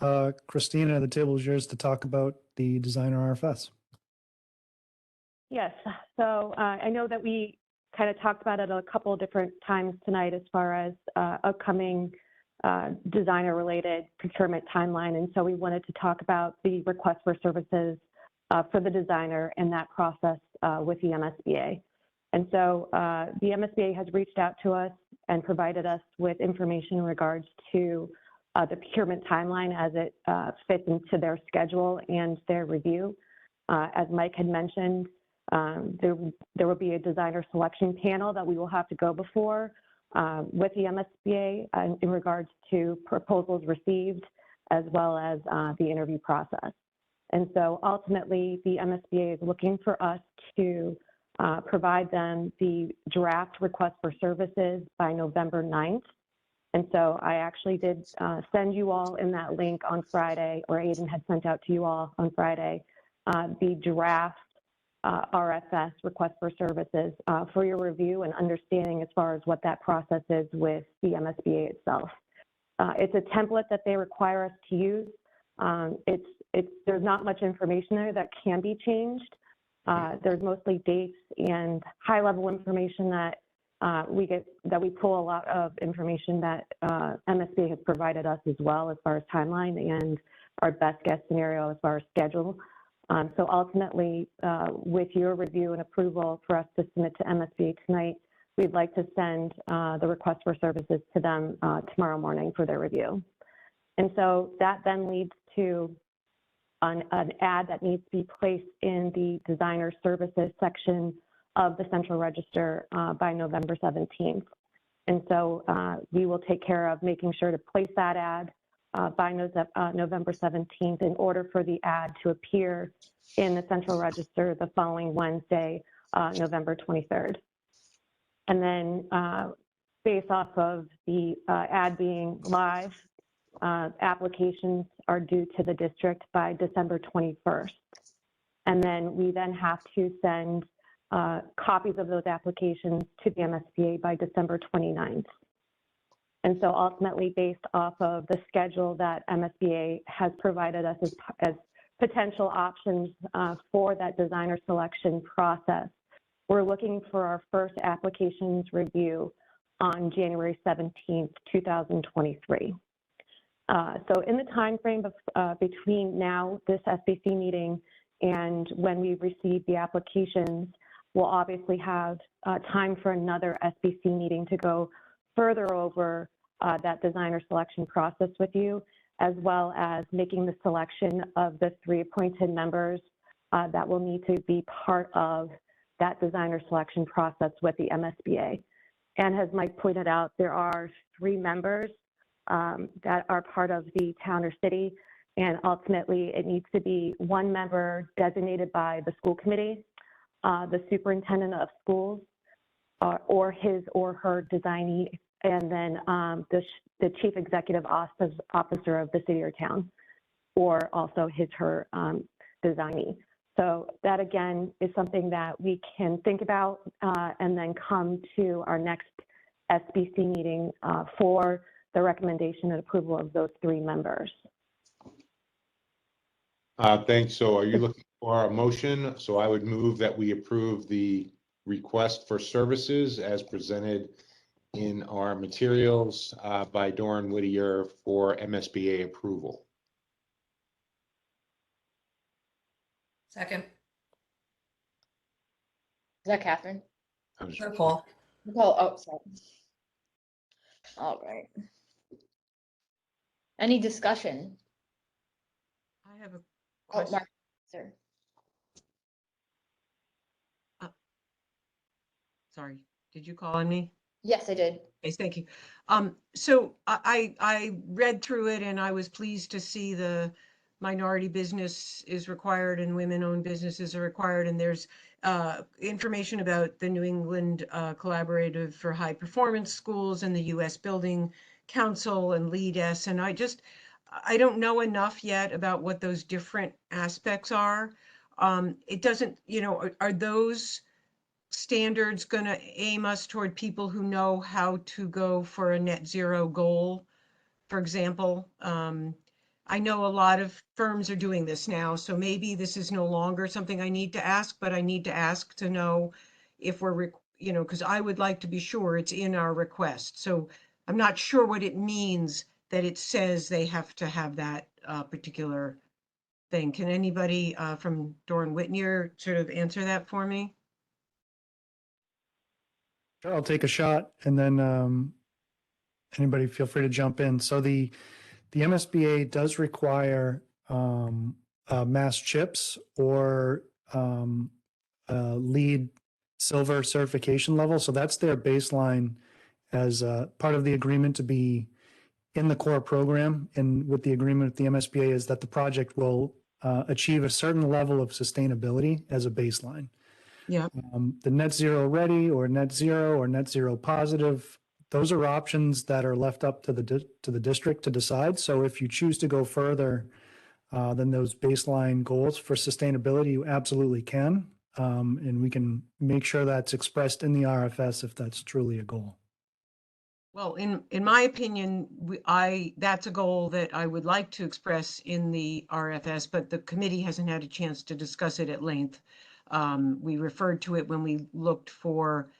Christina, the table is yours to talk about the designer RFS. Yes, so I know that we kind of talked about it a couple of different times tonight as far as upcoming designer-related procurement timeline. And so we wanted to talk about the request for services for the designer and that process with the MSBA. And so the MSBA has reached out to us and provided us with information in regards to the procurement timeline as it fits into their schedule and their review. As Mike had mentioned, there will be a designer selection panel that we will have to go before with the MSBA in regards to proposals received, as well as the interview process. And so ultimately, the MSBA is looking for us to provide them the draft request for services by November 9th. And so I actually did send you all in that link on Friday, or Aiden had sent out to you all on Friday, the draft RFS, request for services, for your review and understanding as far as what that process is with the MSBA itself. It's a template that they require us to use. There's not much information there that can be changed. There's mostly dates and high-level information that we pull a lot of information that MSBA has provided us as well as far as timeline and our best guess scenario as far as schedule. So ultimately, with your review and approval for us to submit to MSBA tonight, we'd like to send the request for services to them tomorrow morning for their review. And so that then leads to an ad that needs to be placed in the designer services section of the Central Register by November 17th. And so we will take care of making sure to place that ad by November 17th in order for the ad to appear in the Central Register the following Wednesday, November 23rd. And then based off of the ad being live, applications are due to the district by December 21st. And then we then have to send copies of those applications to the MSBA by December 29th. And so ultimately, based off of the schedule that MSBA has provided us as potential options for that designer selection process, we're looking for our first applications review on January 17th, 2023. So in the time frame between now, this SBC meeting, and when we receive the applications, we'll obviously have time for another SBC meeting to go further over that designer selection process with you, as well as making the selection of the 3 appointed members that will need to be part of that designer selection process with the MSBA. And as Mike pointed out, there are 3 members that are part of the town or city, and ultimately it needs to be 1 member designated by the school committee, the superintendent of schools, or his or her designee, and then the chief executive officer of the city or town, or also his or her designee. So that again is something that we can think about and then come to our next SBC meeting for the recommendation and approval of those 3 members. Thanks. So are you looking for a motion? So I would move that we approve the request for services as presented in our materials by Doran Whittier for MSBA approval. Second. Is that Catherine? Nicole. Nicole, oh, sorry. All right. Any discussion? I have a Oh, question. Mark, sir. Sorry, did you call on me? Yes, I did. Yes, thank you. So I read through it and I was pleased to see the minority business is required and women-owned businesses are required, and there's information about the New England Collaborative for High Performance Schools and the U.S. Building Council and LEAD-S, and I don't know enough yet about what those different aspects are. It doesn't, are those standards going to aim us toward people who know how to go for a net zero goal? For example, I know a lot of firms are doing this now, so maybe this is no longer something I need to ask, but I need to ask to know if we're, because I would like to be sure it's in our request. So I'm not sure what it means that it says they have to have that particular thing. Can anybody from Doran Whittier sort of answer that for me? I'll take a shot, and then anybody feel free to jump in. So the MSBA does require mass chips or LEED silver certification level. So that's their baseline as part of the agreement to be in the core program. And with the agreement with the MSBA is that the project will achieve a certain level of sustainability as a baseline. Yeah. The net zero ready or net zero positive, those are options that are left up to the district to decide. So if you choose to go further than those baseline goals for sustainability, you absolutely can. And we can make sure that's expressed in the RFS if that's truly a goal. Well, in my opinion, that's a goal that I would like to express in the RFS, but the committee hasn't had a chance to discuss it at length. We referred to it when we looked for,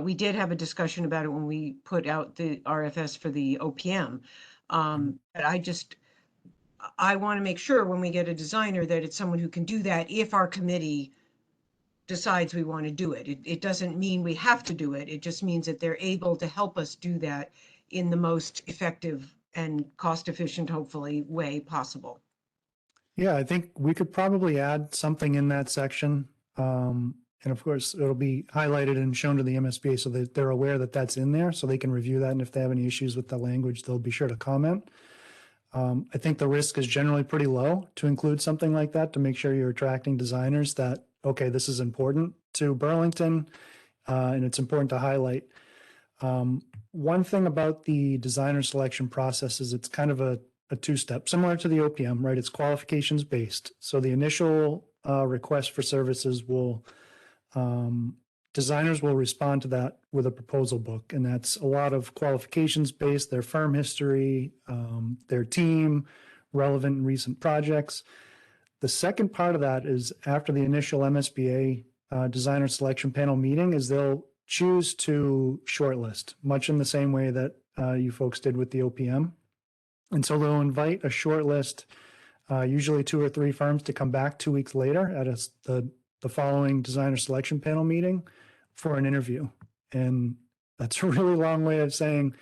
we did have a discussion about it when we put out the RFS for the OPM. But I want to make sure when we get a designer that it's someone who can do that if our committee decides we want to do it. It doesn't mean we have to do it. It just means that they're able to help us do that in the most effective and cost-efficient, hopefully, way possible. Yeah, I think we could probably add something in that section. And of course, it'll be highlighted and shown to the MSBA so that they're aware that that's in there, so they can review that. And if they have any issues with the language, they'll be sure to comment. I think the risk is generally pretty low to include something like that to make sure you're attracting designers that, okay, this is important to Burlington, and it's important to highlight. One thing about the designer selection process is it's kind of a 2-step, similar to the OPM, right? It's qualifications based. So the initial request for services will, designers will respond to that with a proposal book. And that's a lot of qualifications based, their firm history, their team, relevant and recent projects. The second part of that is after the initial MSBA designer selection panel meeting is they'll choose to shortlist, much in the same way that you folks did with the OPM. And so they'll invite a short list, usually 2 or 3 firms, to come back 2 weeks later at the following designer selection panel meeting for an interview. And that's a really long way of saying,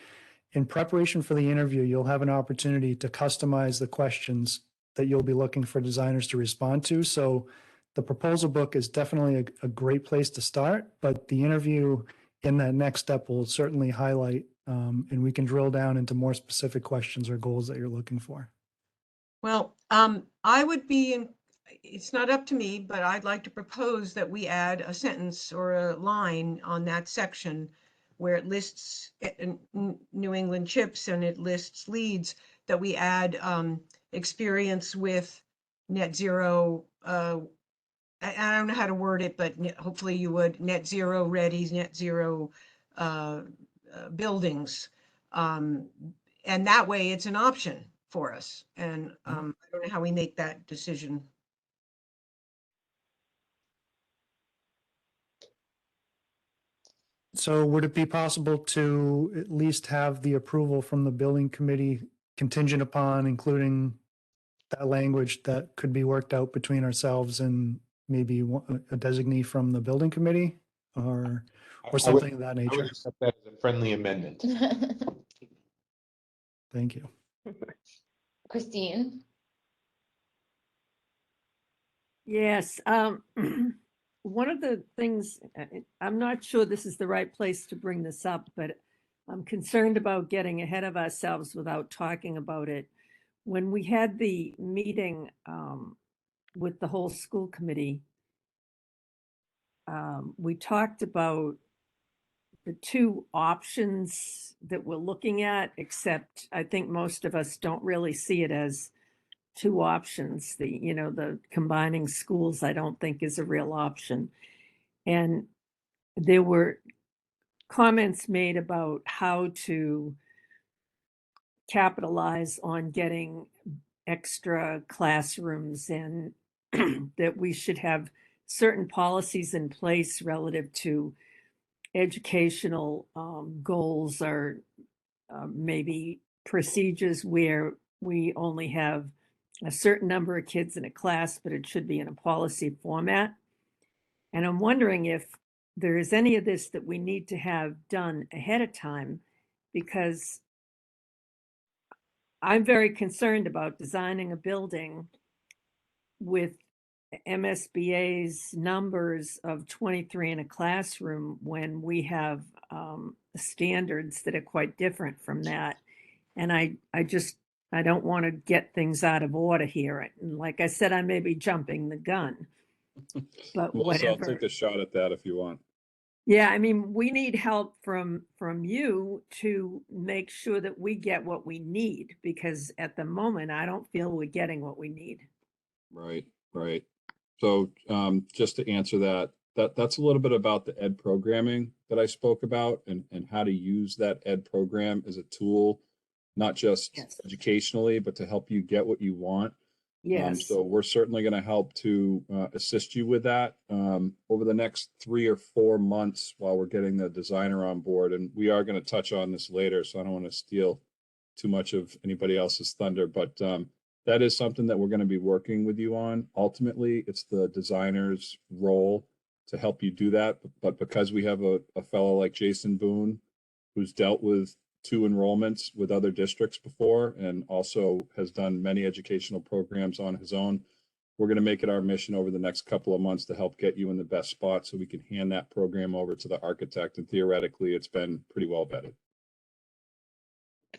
in preparation for the interview, you'll have an opportunity to customize the questions that you'll be looking for designers to respond to. So the proposal book is definitely a great place to start, but the interview in that next step will certainly highlight, and we can drill down into more specific questions or goals that you're looking for. Well, I would be in, it's not up to me, but I'd like to propose that we add a sentence or a line on that section where it lists New England chips and it lists leads, that we add experience with net zero. I don't know how to word it, but hopefully you would, net zero ready, net zero buildings. And that way it's an option for us. And I don't know how we make that decision. So would it be possible to at least have the approval from the building committee contingent upon including that language that could be worked out between ourselves and maybe a designee from the building committee or something of that I would nature? accept that as a friendly amendment. Thank you. Christine? Yes, one of the things, I'm not sure this is the right place to bring this up, but I'm concerned about getting ahead of ourselves without talking about it. When we had the meeting with the whole school committee, we talked about the 2 options that we're looking at, except I think most of us don't really see it as 2 options. The combining schools, I don't think is a real option. And there were comments made about how to capitalize on getting extra classrooms and that we should have certain policies in place relative to educational goals or maybe procedures where we only have a certain number of kids in a class, but it should be in a policy format. And I'm wondering if there is any of this that we need to have done ahead of time, because I'm very concerned about designing a building with MSBA's numbers of 23 in a classroom when we have standards that are quite different from that. And I don't want to get things out of order here. And like I said, I may be jumping the gun, but Melissa, I'll whatever. take a shot at that if you want. Yeah, I mean, we need help from you to make sure that we get what we need, because at the moment, I don't feel we're getting what we need. Right, right. So just to answer that's a little bit about the ed programming that I spoke about and how to use that ed program as a tool, not just Yes. educationally, but to help you get what you want. Yes. So we're certainly going to help to assist you with that over the next 3 or 4 months while we're getting the designer on board. And we are going to touch on this later, so I don't want to steal too much of anybody else's thunder, but that is something that we're going to be working with you on. Ultimately, it's the designer's role to help you do that. But because we have a fellow like Jason Boone, who's dealt with 2 enrollments with other districts before and also has done many educational programs on his own, we're going to make it our mission over the next couple of months to help get you in the best spot so we can hand that program over to the architect. And theoretically, it's been pretty well vetted.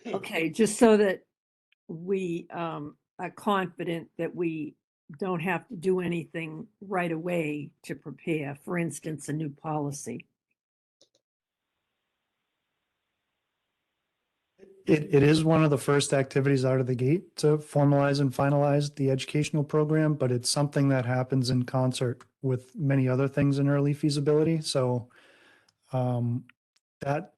Okay, just so that we are confident that we don't have to do anything right away to prepare, for instance, a new policy. It is one of the first activities out of the gate to formalize and finalize the educational program, but it's something that happens in concert with many other things in early feasibility. So that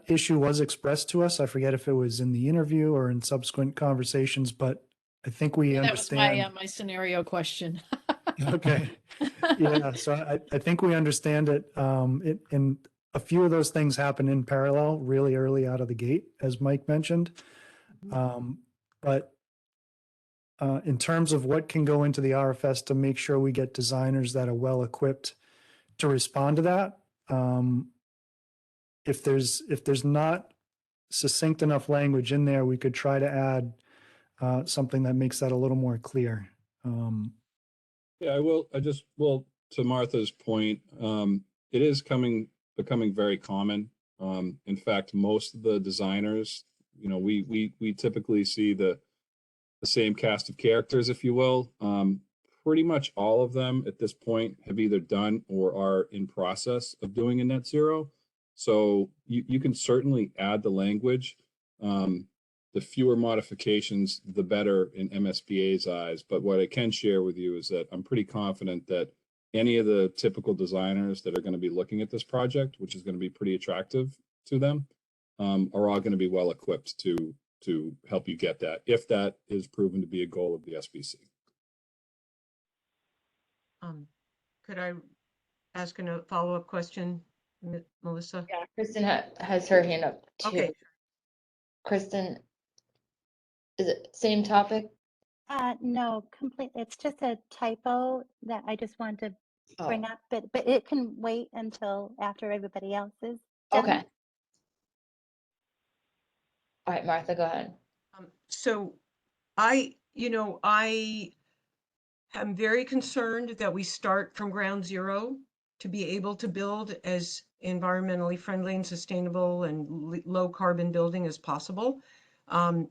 issue was expressed to us. I forget if it was in the interview or in subsequent conversations, but I think we That was my understand. my scenario question. Okay. Yeah, so I think we understand it. And a few of those things happen in parallel really early out of the gate, as Mike mentioned. But in terms of what can go into the RFS to make sure we get designers that are well equipped to respond to that, if there's not succinct enough language in there, we could try to add something that makes that a little more clear. Yeah, well, to Martha's point, it is becoming very common. In fact, most of the designers, we typically see the same cast of characters, if you will. Pretty much all of them at this point have either done or are in process of doing a net zero. So you can certainly add the language. The fewer modifications, the better in MSBA's eyes. But what I can share with you is that I'm pretty confident that any of the typical designers that are going to be looking at this project, which is going to be pretty attractive to them, are all going to be well equipped to help you get that, if that is proven to be a goal of the SBC. Could I ask a follow-up question, Melissa? Yeah, Kristen has her hand up too. Okay. Kristen, is it same topic? No, completely. It's just a typo that I just wanted to bring up, but it can wait until after everybody else is done. Okay. All right, Martha, go ahead. So I am very concerned that we start from ground zero to be able to build as environmentally friendly and sustainable and low carbon building as possible. And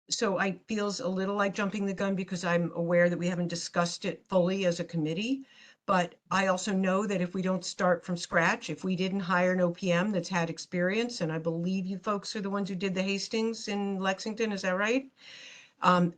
so I feels a little like jumping the gun because I'm aware that we haven't discussed it fully as a committee. But I also know that if we don't start from scratch, if we didn't hire an OPM that's had experience, and I believe you folks are the ones who did the Hastings in Lexington, is that right?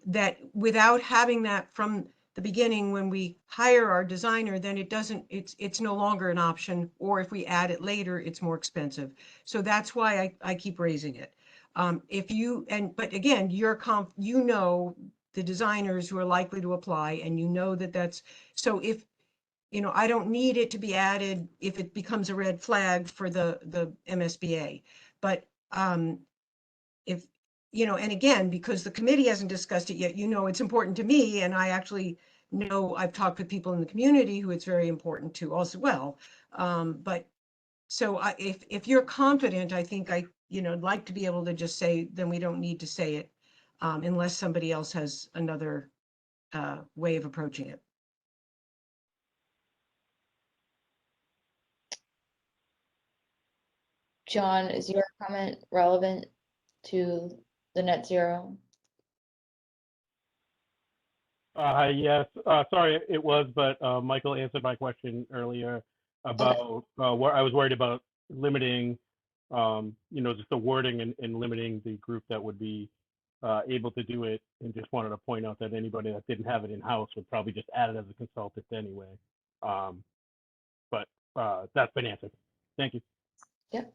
That without having that from the beginning, when we hire our designer, then it's no longer an option, or if we add it later, it's more expensive. So that's why I keep raising it. But again, you know the designers who are likely to apply, and you know that's, so if, I don't need it to be added if it becomes a red flag for the MSBA. But if, and again, because the committee hasn't discussed it yet, it's important to me, and I actually know I've talked with people in the community who it's very important to as well. But so if you're confident, I think I'd like to be able to just say, then we don't need to say it, unless somebody else has another way of approaching it. John, is your comment relevant to the net zero? Yes, sorry, it was, but Michael answered my question earlier about what I was worried about limiting, just the wording and limiting the group that would be able to do it, and just wanted to point out that anybody that didn't have it in-house would probably just add it as a consultant anyway. But that's been answered. Thank you. Yep.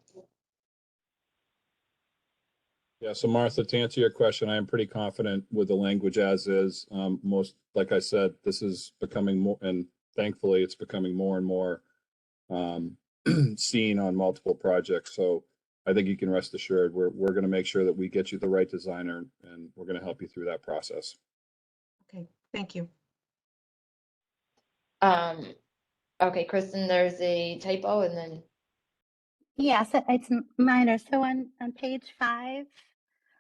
Yeah, so Martha, to answer your question, I am pretty confident with the language as is. Like I said, this is becoming more, and thankfully it's becoming more and more seen on multiple projects. So I think you can rest assured we're going to make sure that we get you the right designer, and we're going to help you through that process. Okay, thank you. Okay, Kristen, there's a typo and then. Yes, it's minor. So on page 5,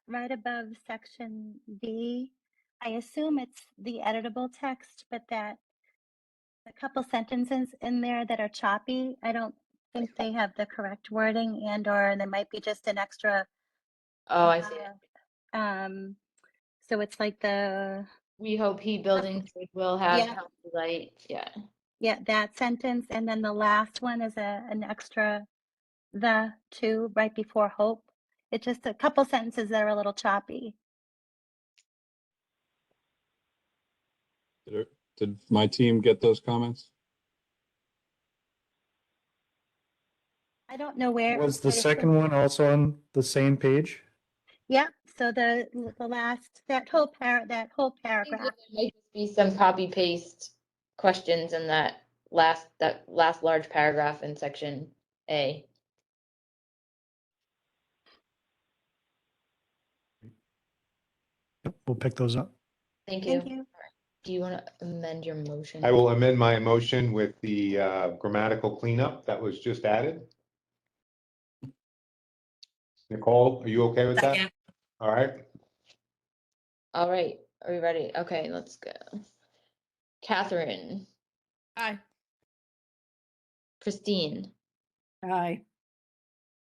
right above section D, I assume it's the editable text, but that a couple sentences in there that are choppy, I don't think they have the correct wording, or there might be just an extra. Oh, I see. So it's like we hope he building will have Yeah. healthy light. Yeah. Yeah, that sentence, and then the last one is an extra the two right before hope. It's just a couple sentences that are a little choppy. Did my team get those comments? I don't know where. Was the second one also on the same page? Yeah. So the last that whole paragraph. There might just be some copy paste questions in that last large paragraph in section A. we'll pick those up. Thank you. Thank you. Do you want to amend your motion? I will amend my motion with the grammatical cleanup that was just added. Nicole, are you okay with that? Second. All right. All right, are we ready? Okay, let's go. Catherine, Aye. Christine, Aye.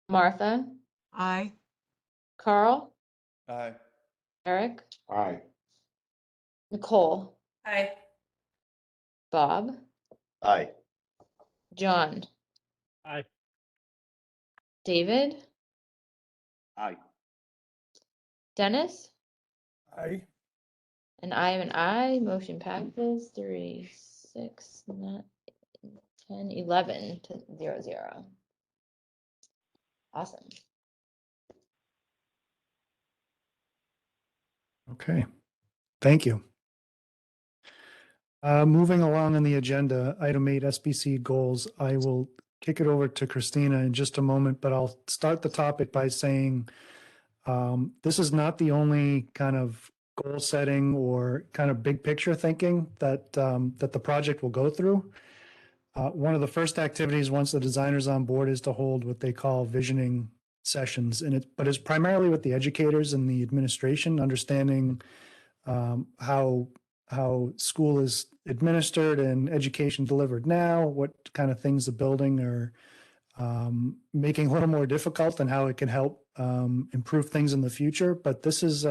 Martha, Aye. Carl, Aye. Eric, Aye. Nicole, Aye. Bob, Aye. John, Aye. David, Aye. Dennis, Aye. and I am an I. Motion passes 3, 6, 9, 10, 11 to 0. Awesome. Okay, thank you. Moving along on the agenda, item 8, SBC goals. I will kick it over to Christina in just a moment, but I'll start the topic by saying this is not the only kind of goal setting or kind of big picture thinking that that the project will go through. One of the first activities once the designer's on board is to hold what they call visioning sessions, but it's primarily with the educators and the administration, understanding how school is administered and education delivered now, what kind of things the building are making a little more difficult, and how it can help improve things in the future. But this is,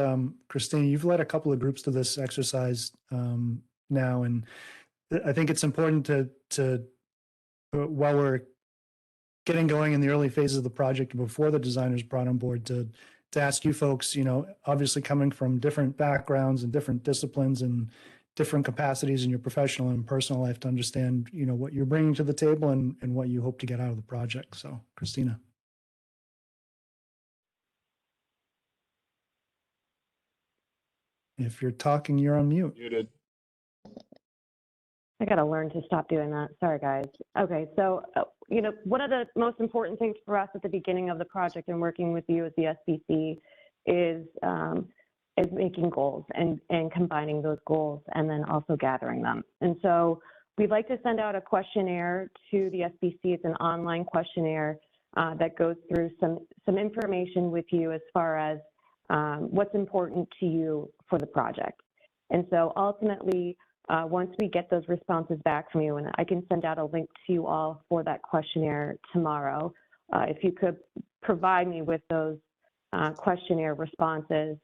Christine, you've led a couple of groups to this exercise now, and I think it's important to while we're getting going in the early phases of the project before the designers brought on board, to ask you folks, you know, obviously coming from different backgrounds and different disciplines and different capacities in your professional and personal life, to understand, you know, what you're bringing to the table and what you hope to get out of the project. So, Christina. If you're talking, you're on mute. Muted. I got to learn to stop doing that. Sorry, guys. Okay, so, you know, one of the most important things for us at the beginning of the project and working with you as the SBC is making goals and combining those goals, and then also gathering them. And so we'd like to send out a questionnaire to the SBC. It's an online questionnaire that goes through some information with you as far as what's important to you for the project. And so ultimately, once we get those responses back from you, and I can send out a link to you all for that questionnaire tomorrow, if you could provide me with those questionnaire responses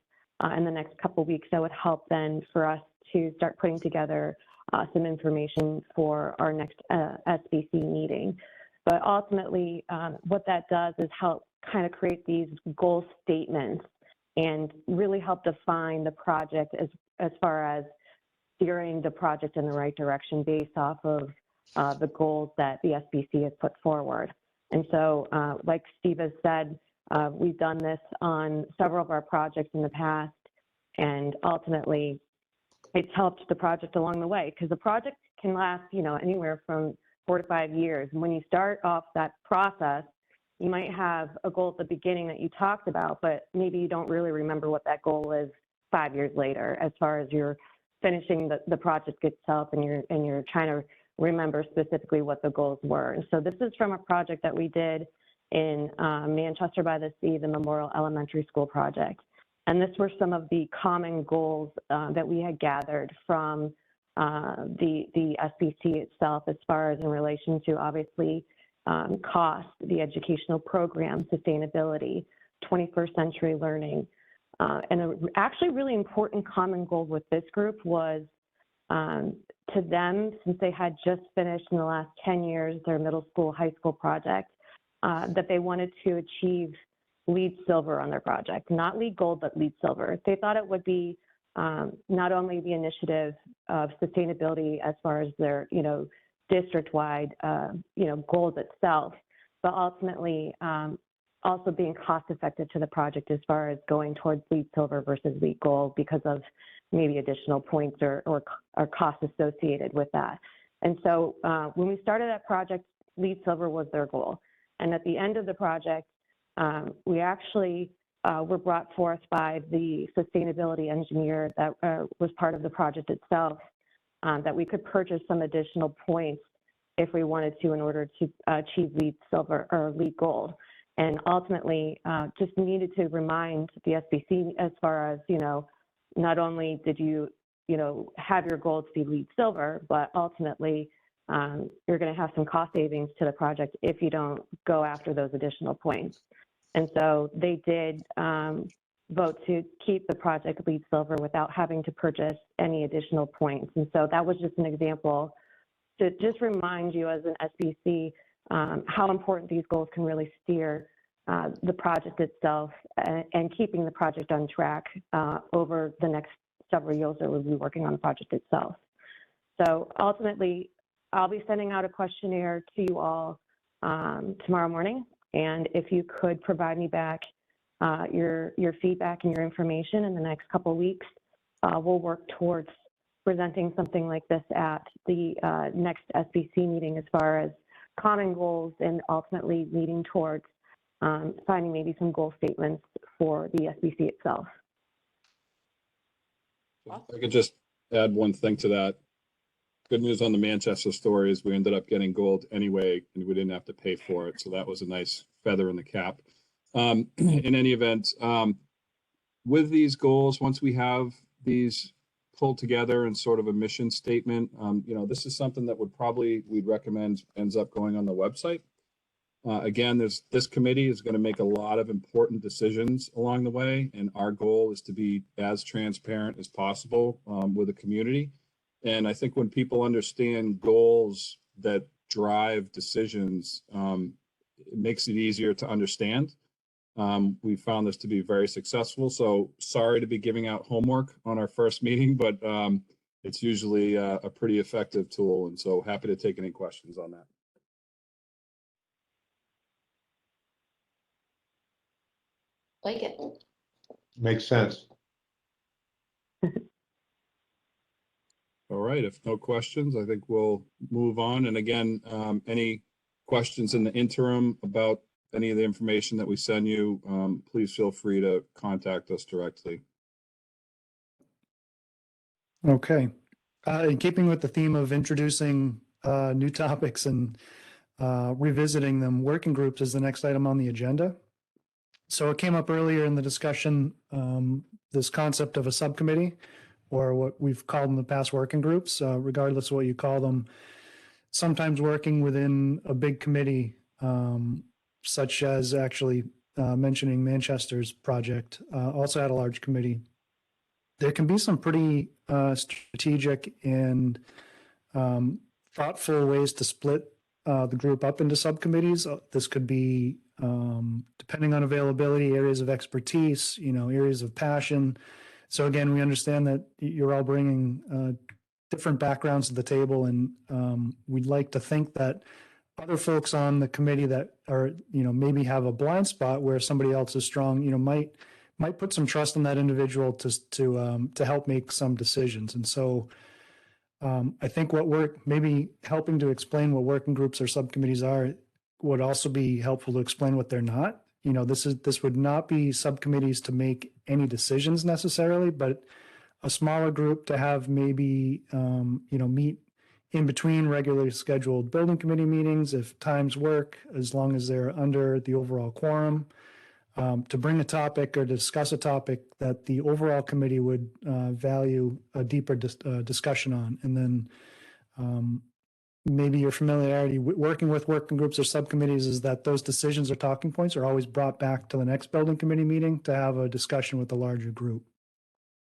in the next couple of weeks, that would help then for us to start putting together some information for our next SBC meeting. But ultimately, what that does is help kind of create these goal statements and really help define the project as far as steering the project in the right direction based off of the goals that the SBC has put forward. And so, like Steve has said, we've done this on several of our projects in the past, and ultimately it's helped the project along the way, because the project can last, you know, anywhere from 4 to 5 years. And when you start off that process, you might have a goal at the beginning that you talked about, but maybe you don't really remember what that goal is 5 years later, as far as you're finishing the project itself, and you're trying to remember specifically what the goals were. And so this is from a project that we did in Manchester by the Sea, the Memorial Elementary School project. And this were some of the common goals that we had gathered from the SBC itself, as far as in relation to, obviously, cost, the educational program, sustainability, 21st century learning. And a actually really important common goal with this group was to them, since they had just finished in the last 10 years their middle school, high school project, that they wanted to achieve LEED silver on their project, not LEED gold, but LEED silver. They thought it would be not only the initiative of sustainability as far as their, you know, district-wide, you know, goals itself, but ultimately also being cost-effective to the project as far as going towards LEED silver versus LEED gold, because of maybe additional points or costs associated with that. And so when we started that project, LEED silver was their goal. And at the end of the project, we actually were brought forth by the sustainability engineer that was part of the project itself, that we could purchase some additional points if we wanted to in order to achieve LEED Silver or LEED Gold. And ultimately, just needed to remind the SBC as far as, not only did you, have your goal to be LEED Silver, but ultimately you're going to have some cost savings to the project if you don't go after those additional points. And so they did vote to keep the project LEED Silver without having to purchase any additional points. And so that was just an example to just remind you as an SBC how important these goals can really steer the project itself and keeping the project on track over the next several years that we'll be working on the project itself. So ultimately, I'll be sending out a questionnaire to you all tomorrow morning. And if you could provide me back your feedback and your information in the next couple of weeks, we'll work towards presenting something like this at the next SBC meeting as far as common goals and ultimately leading towards finding maybe some goal statements for the SBC itself. I could just add one thing to that. Good news on the Manchester story is we ended up getting gold anyway, and we didn't have to pay for it. So that was a nice feather in the cap. In any event, with these goals, once we have these pulled together in sort of a mission statement, this is something that we'd recommend ends up going on the website. Again, this committee is going to make a lot of important decisions along the way, and our goal is to be as transparent as possible with the community. And I think when people understand goals that drive decisions, it makes it easier to understand. We found this to be very successful. So sorry to be giving out homework on our first meeting, but it's usually a pretty effective tool. And so happy to take any questions on that. Like it. Makes sense. All right, if no questions, I think we'll move on. And again, any questions in the interim about any of the information that we send you, please feel free to contact us directly. Okay. In keeping with the theme of introducing new topics and revisiting them, working groups is the next item on the agenda. So it came up earlier in the discussion, this concept of a subcommittee, or what we've called in the past working groups, regardless of what you call them, sometimes working within a big committee, such as actually mentioning Manchester's project, also had a large committee. There can be some pretty strategic and thoughtful ways to split the group up into subcommittees. This could be, depending on availability, areas of expertise, areas of passion. So again, we understand that you're all bringing different backgrounds to the table, and we'd like to think that other folks on the committee that are, maybe have a blind spot where somebody else is strong, might put some trust in that individual to help make some decisions. And so I think what we're maybe helping to explain what working groups or subcommittees are would also be helpful to explain what they're not. This would not be subcommittees to make any decisions necessarily, but a smaller group to have maybe, meet in between regularly scheduled building committee meetings if times work, as long as they're under the overall quorum, to bring a topic or discuss a topic that the overall committee would value a deeper discussion on. And then maybe your familiarity working with working groups or subcommittees is that those decisions or talking points are always brought back to the next building committee meeting to have a discussion with the larger group.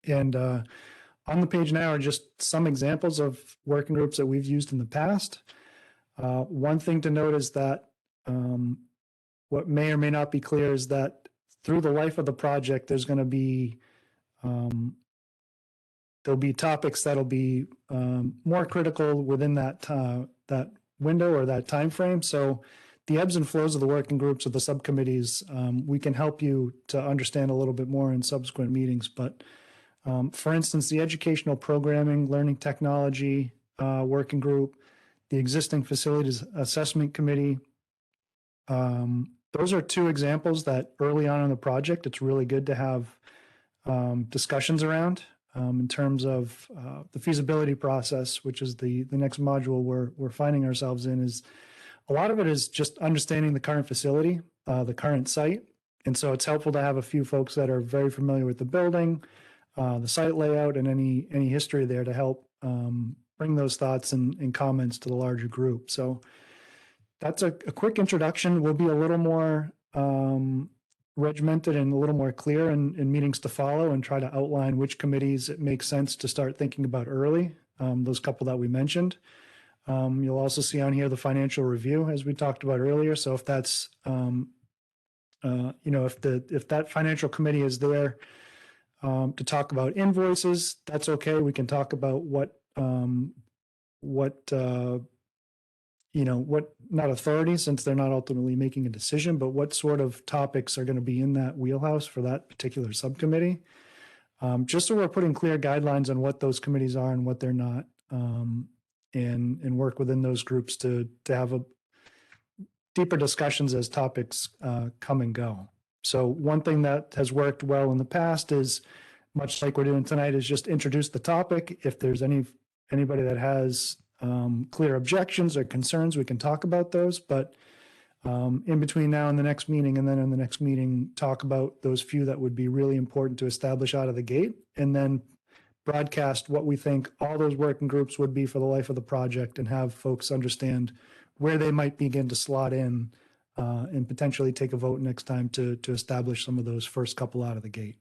And on the page now are just some examples of working groups that we've used in the past. One thing to note is that what may or may not be clear is that through the life of the project, there's going to be there'll be topics that'll be more critical within that that window or that time frame. So the ebbs and flows of the working groups or the subcommittees, we can help you to understand a little bit more in subsequent meetings. But for instance, the educational programming, learning technology working group, the existing facilities assessment committee, the those are two examples that early on in the project, it's really good to have discussions around in terms of the feasibility process, which is the next module we're finding ourselves in. Is a lot of it is just understanding the current facility, the current site. And so it's helpful to have a few folks that are very familiar with the building, the site layout, and any history there to help bring those thoughts and comments to the larger group. So that's a quick introduction. We'll be a little more regimented and a little more clear in meetings to follow, and try to outline which committees it makes sense to start thinking about early, those couple that we mentioned. You'll also see on here the financial review, as we talked about earlier. So if that's, if that financial committee is there to talk about invoices, that's okay. We can talk about what not authority, since they're not ultimately making a decision, but what sort of topics are going to be in that wheelhouse for that particular subcommittee. Just so we're putting clear guidelines on what those committees are and what they're not, and work within those groups to have a deeper discussions as topics come and go. So one thing that has worked well in the past is, much like we're doing tonight, is just introduce the topic. If there's anybody that has clear objections or concerns, we can talk about those. But in between now and the next meeting, and then in the next meeting, talk about those few that would be really important to establish out of the gate, and then broadcast what we think all those working groups would be for the life of the project, and have folks understand where they might begin to slot in and potentially take a vote next time to establish some of those first couple out of the gate.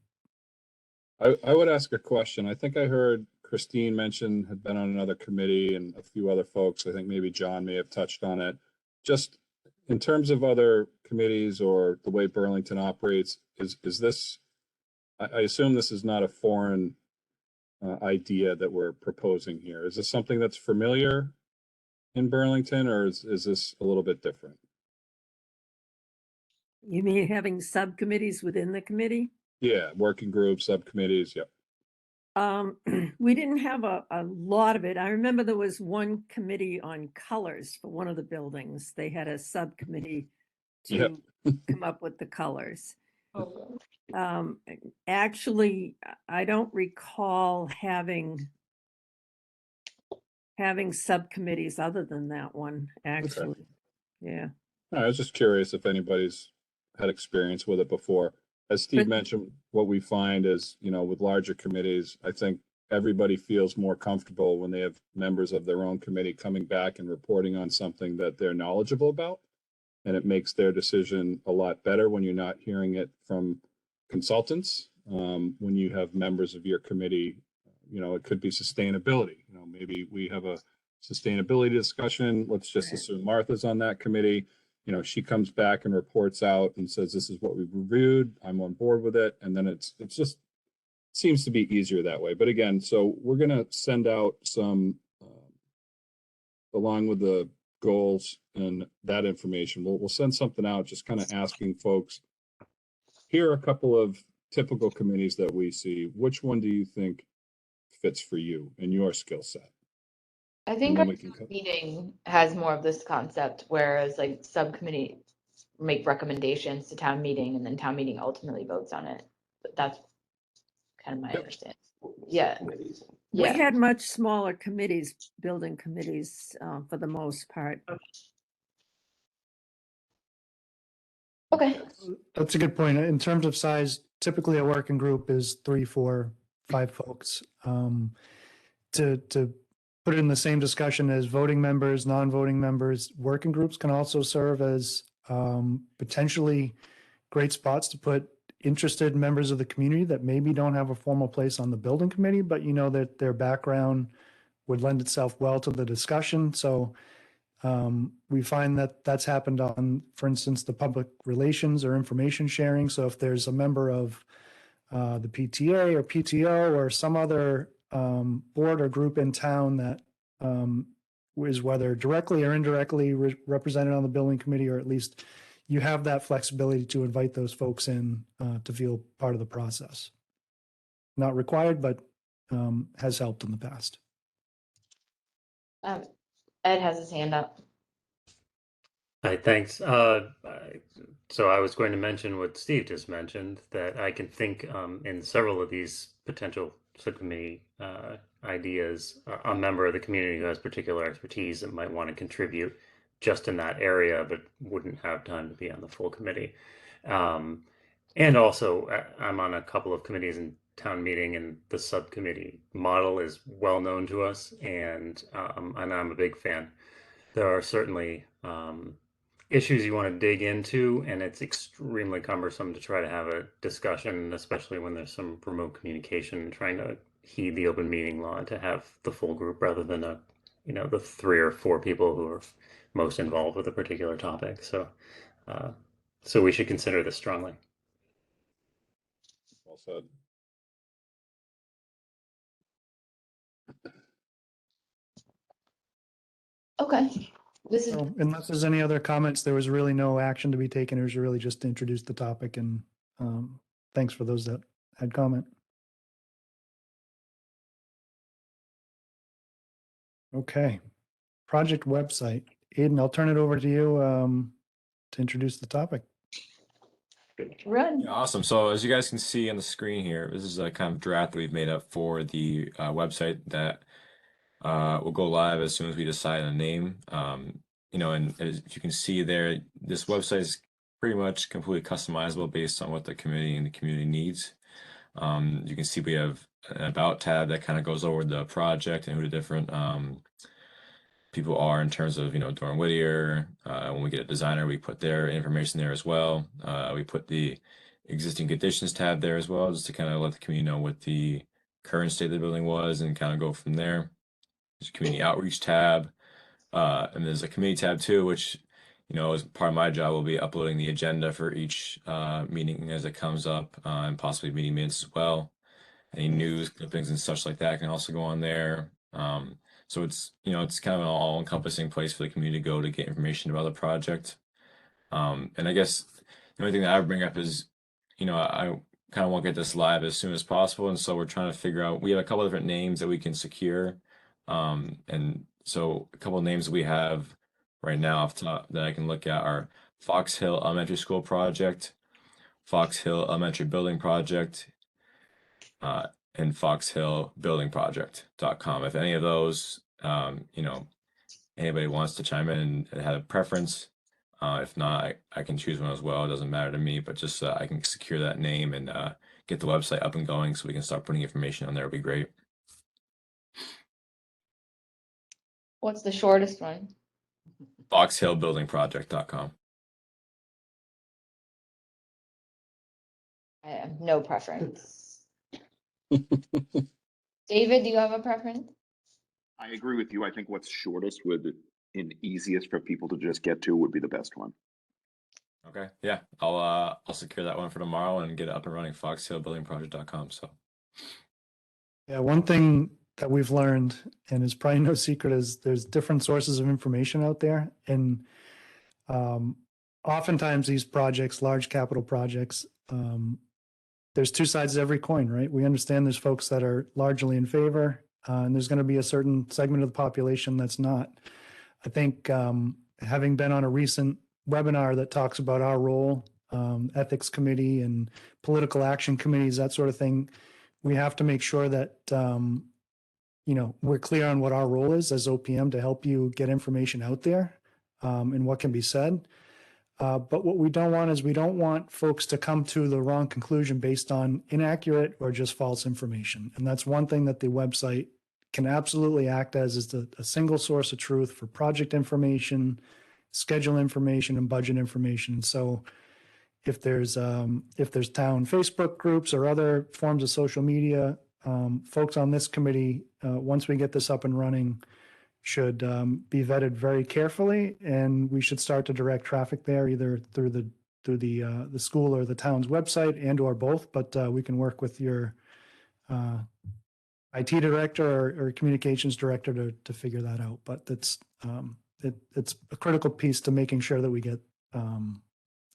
I would ask a question. I think I heard Christine mention had been on another committee, and a few other folks. I think maybe John may have touched on it. Just in terms of other committees or the way Burlington operates, is this, I assume this is not a foreign idea that we're proposing here. Is this something that's familiar in Burlington, or is this a little bit different? You mean having subcommittees within the committee? Yeah, working groups, subcommittees, yep. We didn't have a lot of it. I remember there was one committee on colors for one of the buildings. They had a subcommittee to come up with the colors. Actually, I don't recall having subcommittees other than that one, actually. Okay. Yeah. I was just curious if anybody's had experience with it before. As Steve mentioned, what we find is, with larger committees, I think everybody feels more comfortable when they have members of their own committee coming back and reporting on something that they're knowledgeable about. And it makes their decision a lot better when you're not hearing it from consultants. When you have members of your committee, it could be sustainability. Maybe we have a sustainability discussion. Let's just assume Martha's on that committee. She comes back and reports out and says, this is what we've reviewed. I'm on board with it. And then it's just seems to be easier that way. But again, so we're going to send out some, along with the goals and that information, we'll send something out just kind of asking folks, here are a couple of typical committees that we see. Which one do you think fits for you and your skill set? I think our meeting has more of this concept, whereas like subcommittee make recommendations to town meeting, and then town meeting ultimately votes on it. But that's kind of my understanding. Yeah. We had much smaller committees, building committees, for the most part. Okay. That's a good point. In terms of size, typically a working group is 3, 4, 5 folks. To put it in the same discussion as voting members, non-voting members, working groups can also serve as potentially great spots to put interested members of the community that maybe don't have a formal place on the building committee, but that their background would lend itself well to the discussion. So we find that that's happened on, for instance, the public relations or information sharing. So if there's a member of the PTA or PTO or some other board or group in town that is whether directly or indirectly represented on the building committee, or at least you have that flexibility to invite those folks in to feel part of the process. Not required, but has helped in the past. Ed has his hand up. Hi, thanks. So I was going to mention what Steve just mentioned, that I can think in several of these potential subcommittee ideas, a member of the community who has particular expertise and might want to contribute just in that area, but wouldn't have time to be on the full committee. Um, and also, I'm on a couple of committees in town meeting, and the subcommittee model is well known to us, and I'm a big fan. There are certainly issues you want to dig into, and it's extremely cumbersome to try to have a discussion, especially when there's some remote communication, trying to heed the open meeting law to have the full group rather than the 3 or 4 people who are most involved with a particular topic. Uh, so we should consider this strongly. Well said. Okay. This is So unless there's any other comments, there was really no action to be taken. It was really just to introduce the topic, and thanks for those that had comment. Okay. Project website. Aiden, I'll turn it over to you to introduce the topic. run. Yeah, awesome. So as you guys can see on the screen here, this is a kind of draft that we've made up for the website that will go live as soon as we decide on a name. And as you can see there, this website is pretty much completely customizable based on what the community and the community needs. You can see we have an about tab that kind of goes over the project and who the different people are in terms of, Doran Whittier. When we get a designer, we put their information there as well. We put the existing conditions tab there as well, just to kind of let the community know what the current state of the building was and kind of go from there. There's a community outreach tab. And there's a committee tab too, which, as part of my job, will be uploading the agenda for each meeting as it comes up, and possibly meeting minutes as well. Any news clippings and such like that can also go on there. So it's kind of an all-encompassing place for the community to go to get information about the project. And I guess the only thing that I would bring up is, I kind of want to get this live as soon as possible. And so we're trying to figure out, we have a couple of different names that we can secure. And so a couple of names that we have right now off the top that I can look at are Fox Hill Elementary School Project, Fox Hill Elementary Building Project, and foxhillbuildingproject.com. If any of those, anybody wants to chime in and have a preference, if not, I can choose one as well. It doesn't matter to me, but just I can secure that name and get the website up and going so we can start putting information on there. Would be great. What's the shortest one? foxhillbuildingproject.com. I have no preference. David, do you have a preference? I agree with you. I think what's shortest and easiest for people to just get to would be the best one. Okay. Yeah. I'll secure that one for tomorrow and get it up and running, foxhillbuildingproject.com. So Yeah, one thing that we've learned, and is probably no secret, is there's different sources of information out there. And oftentimes these projects, large capital projects, there's 2 sides to every coin, right? We understand there's folks that are largely in favor, and there's going to be a certain segment of the population that's not. I think having been on a recent webinar that talks about our role, ethics committee and political action committees, that sort of thing, we have to make sure that we're clear on what our role is as OPM to help you get information out there, and what can be said. But what we don't want is we don't want folks to come to the wrong conclusion based on inaccurate or just false information. And that's one thing that the website can absolutely act as, is a single source of truth for project information, schedule information, and budget information. So if there's town Facebook groups or other forms of social media, folks on this committee, once we get this up and running, should be vetted very carefully, and we should start to direct traffic there either through the school or the town's website, and or both. But we can work with your IT director or communications director to figure that out. But it's a critical piece to making sure that we get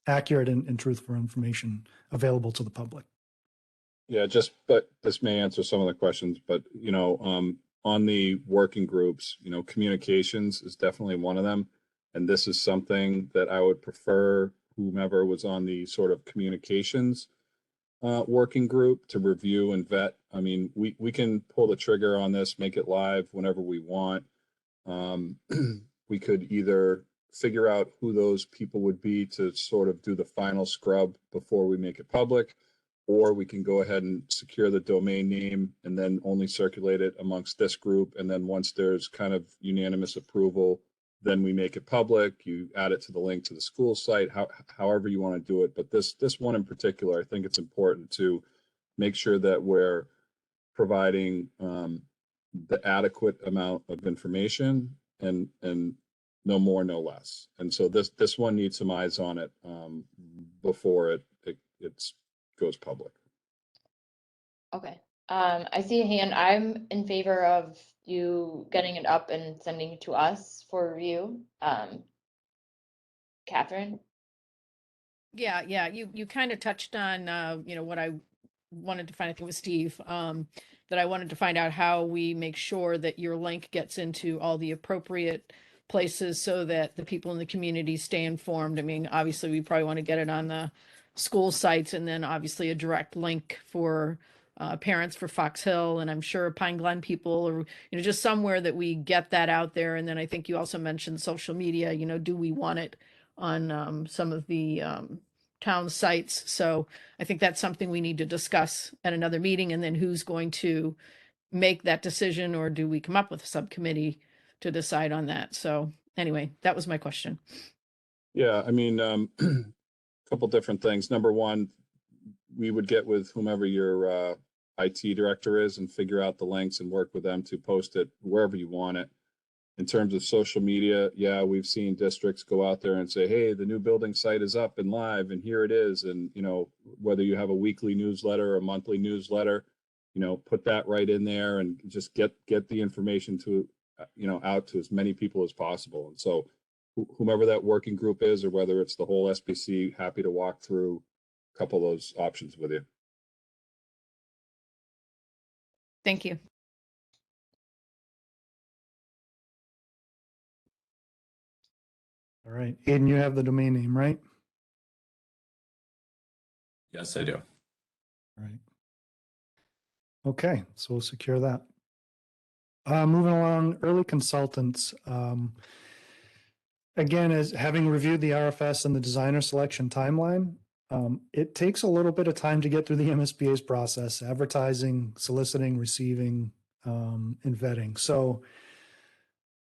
accurate and truthful information available to the public. Yeah, but this may answer some of the questions, but on the working groups, communications is definitely one of them. And this is something that I would prefer whomever was on the sort of communications working group to review and vet. I mean, we can pull the trigger on this, make it live whenever we want. We could either figure out who those people would be to sort of do the final scrub before we make it public, or we can go ahead and secure the domain name and then only circulate it amongst this group. And then once there's kind of unanimous approval, then we make it public. You add it to the link to the school site, however you want to do it. But this one in particular, I think it's important to make sure that we're providing the adequate amount of information and no more, no less. And so this one needs some eyes on it before it goes public. Okay. I see a hand. I'm in favor of you getting it up and sending it to us for review. Catherine? Yeah, you kind of touched on, what I wanted to find, I think it was Steve, that I wanted to find out how we make sure that your link gets into all the appropriate places so that the people in the community stay informed. I mean, obviously, we probably want to get it on the school sites and then obviously a direct link for parents for Fox Hill, and I'm sure Pine Glen people, or, just somewhere that we get that out there. And then I think you also mentioned social media, do we want it on some of the town sites? So I think that's something we need to discuss at another meeting, and then who's going to make that decision, or do we come up with a subcommittee to decide on that? So anyway, that was my question. Yeah, I mean, a couple different things. Number one, we would get with whomever your IT director is and figure out the links and work with them to post it wherever you want it. In terms of social media, yeah, we've seen districts go out there and say, hey, the new building site is up and live and here it is. And, whether you have a weekly newsletter or a monthly newsletter, put that right in there and just get the information to, out to as many people as possible. And so whomever that working group is, or whether it's the whole SBC, happy to walk through a couple of those options with you. Thank you. All right, Aiden, you have the domain name, right? Yes, I do. All right. Okay, so we'll secure that. Moving along, early consultants. Again, as having reviewed the RFS and the designer selection timeline, it takes a little bit of time to get through the MSBA's process, advertising, soliciting, receiving, and vetting. So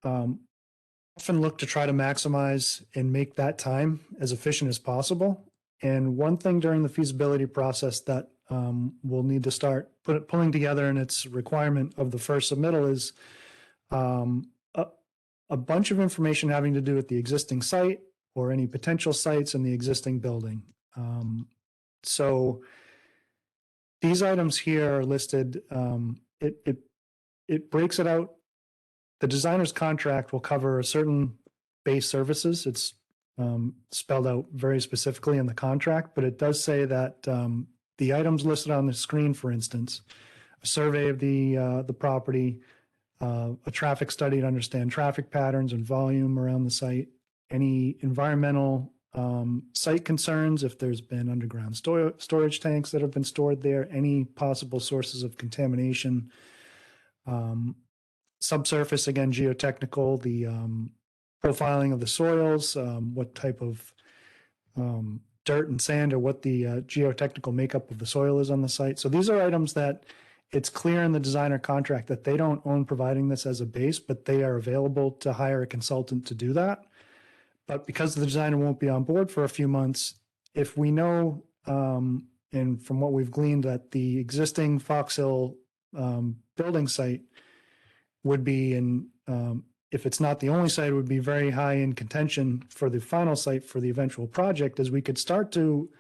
often look to try to maximize and make that time as efficient as possible. And one thing during the feasibility process that we'll need to start pulling together, and it's a requirement of the first submittal, is a bunch of information having to do with the existing site or any potential sites in the existing building. So these items here are listed. It breaks it out. The designer's contract will cover certain base services. It's spelled out very specifically in the contract, but it does say that the items listed on the screen, for instance, a survey of the property, a traffic study to understand traffic patterns and volume around the site, any environmental site concerns, if there's been underground storage tanks that have been stored there, any possible sources of contamination, subsurface, again, geotechnical, the profiling of the soils, what type of dirt and sand, or what the geotechnical makeup of the soil is on the site. So these are items that it's clear in the designer contract that they don't own providing this as a base, but they are available to hire a consultant to do that. But because the designer won't be on board for a few months, if we know, and from what we've gleaned, that the existing Fox Hill building site would be in, if it's not the only site, it would be very high in contention for the final site for the eventual project, as we could start to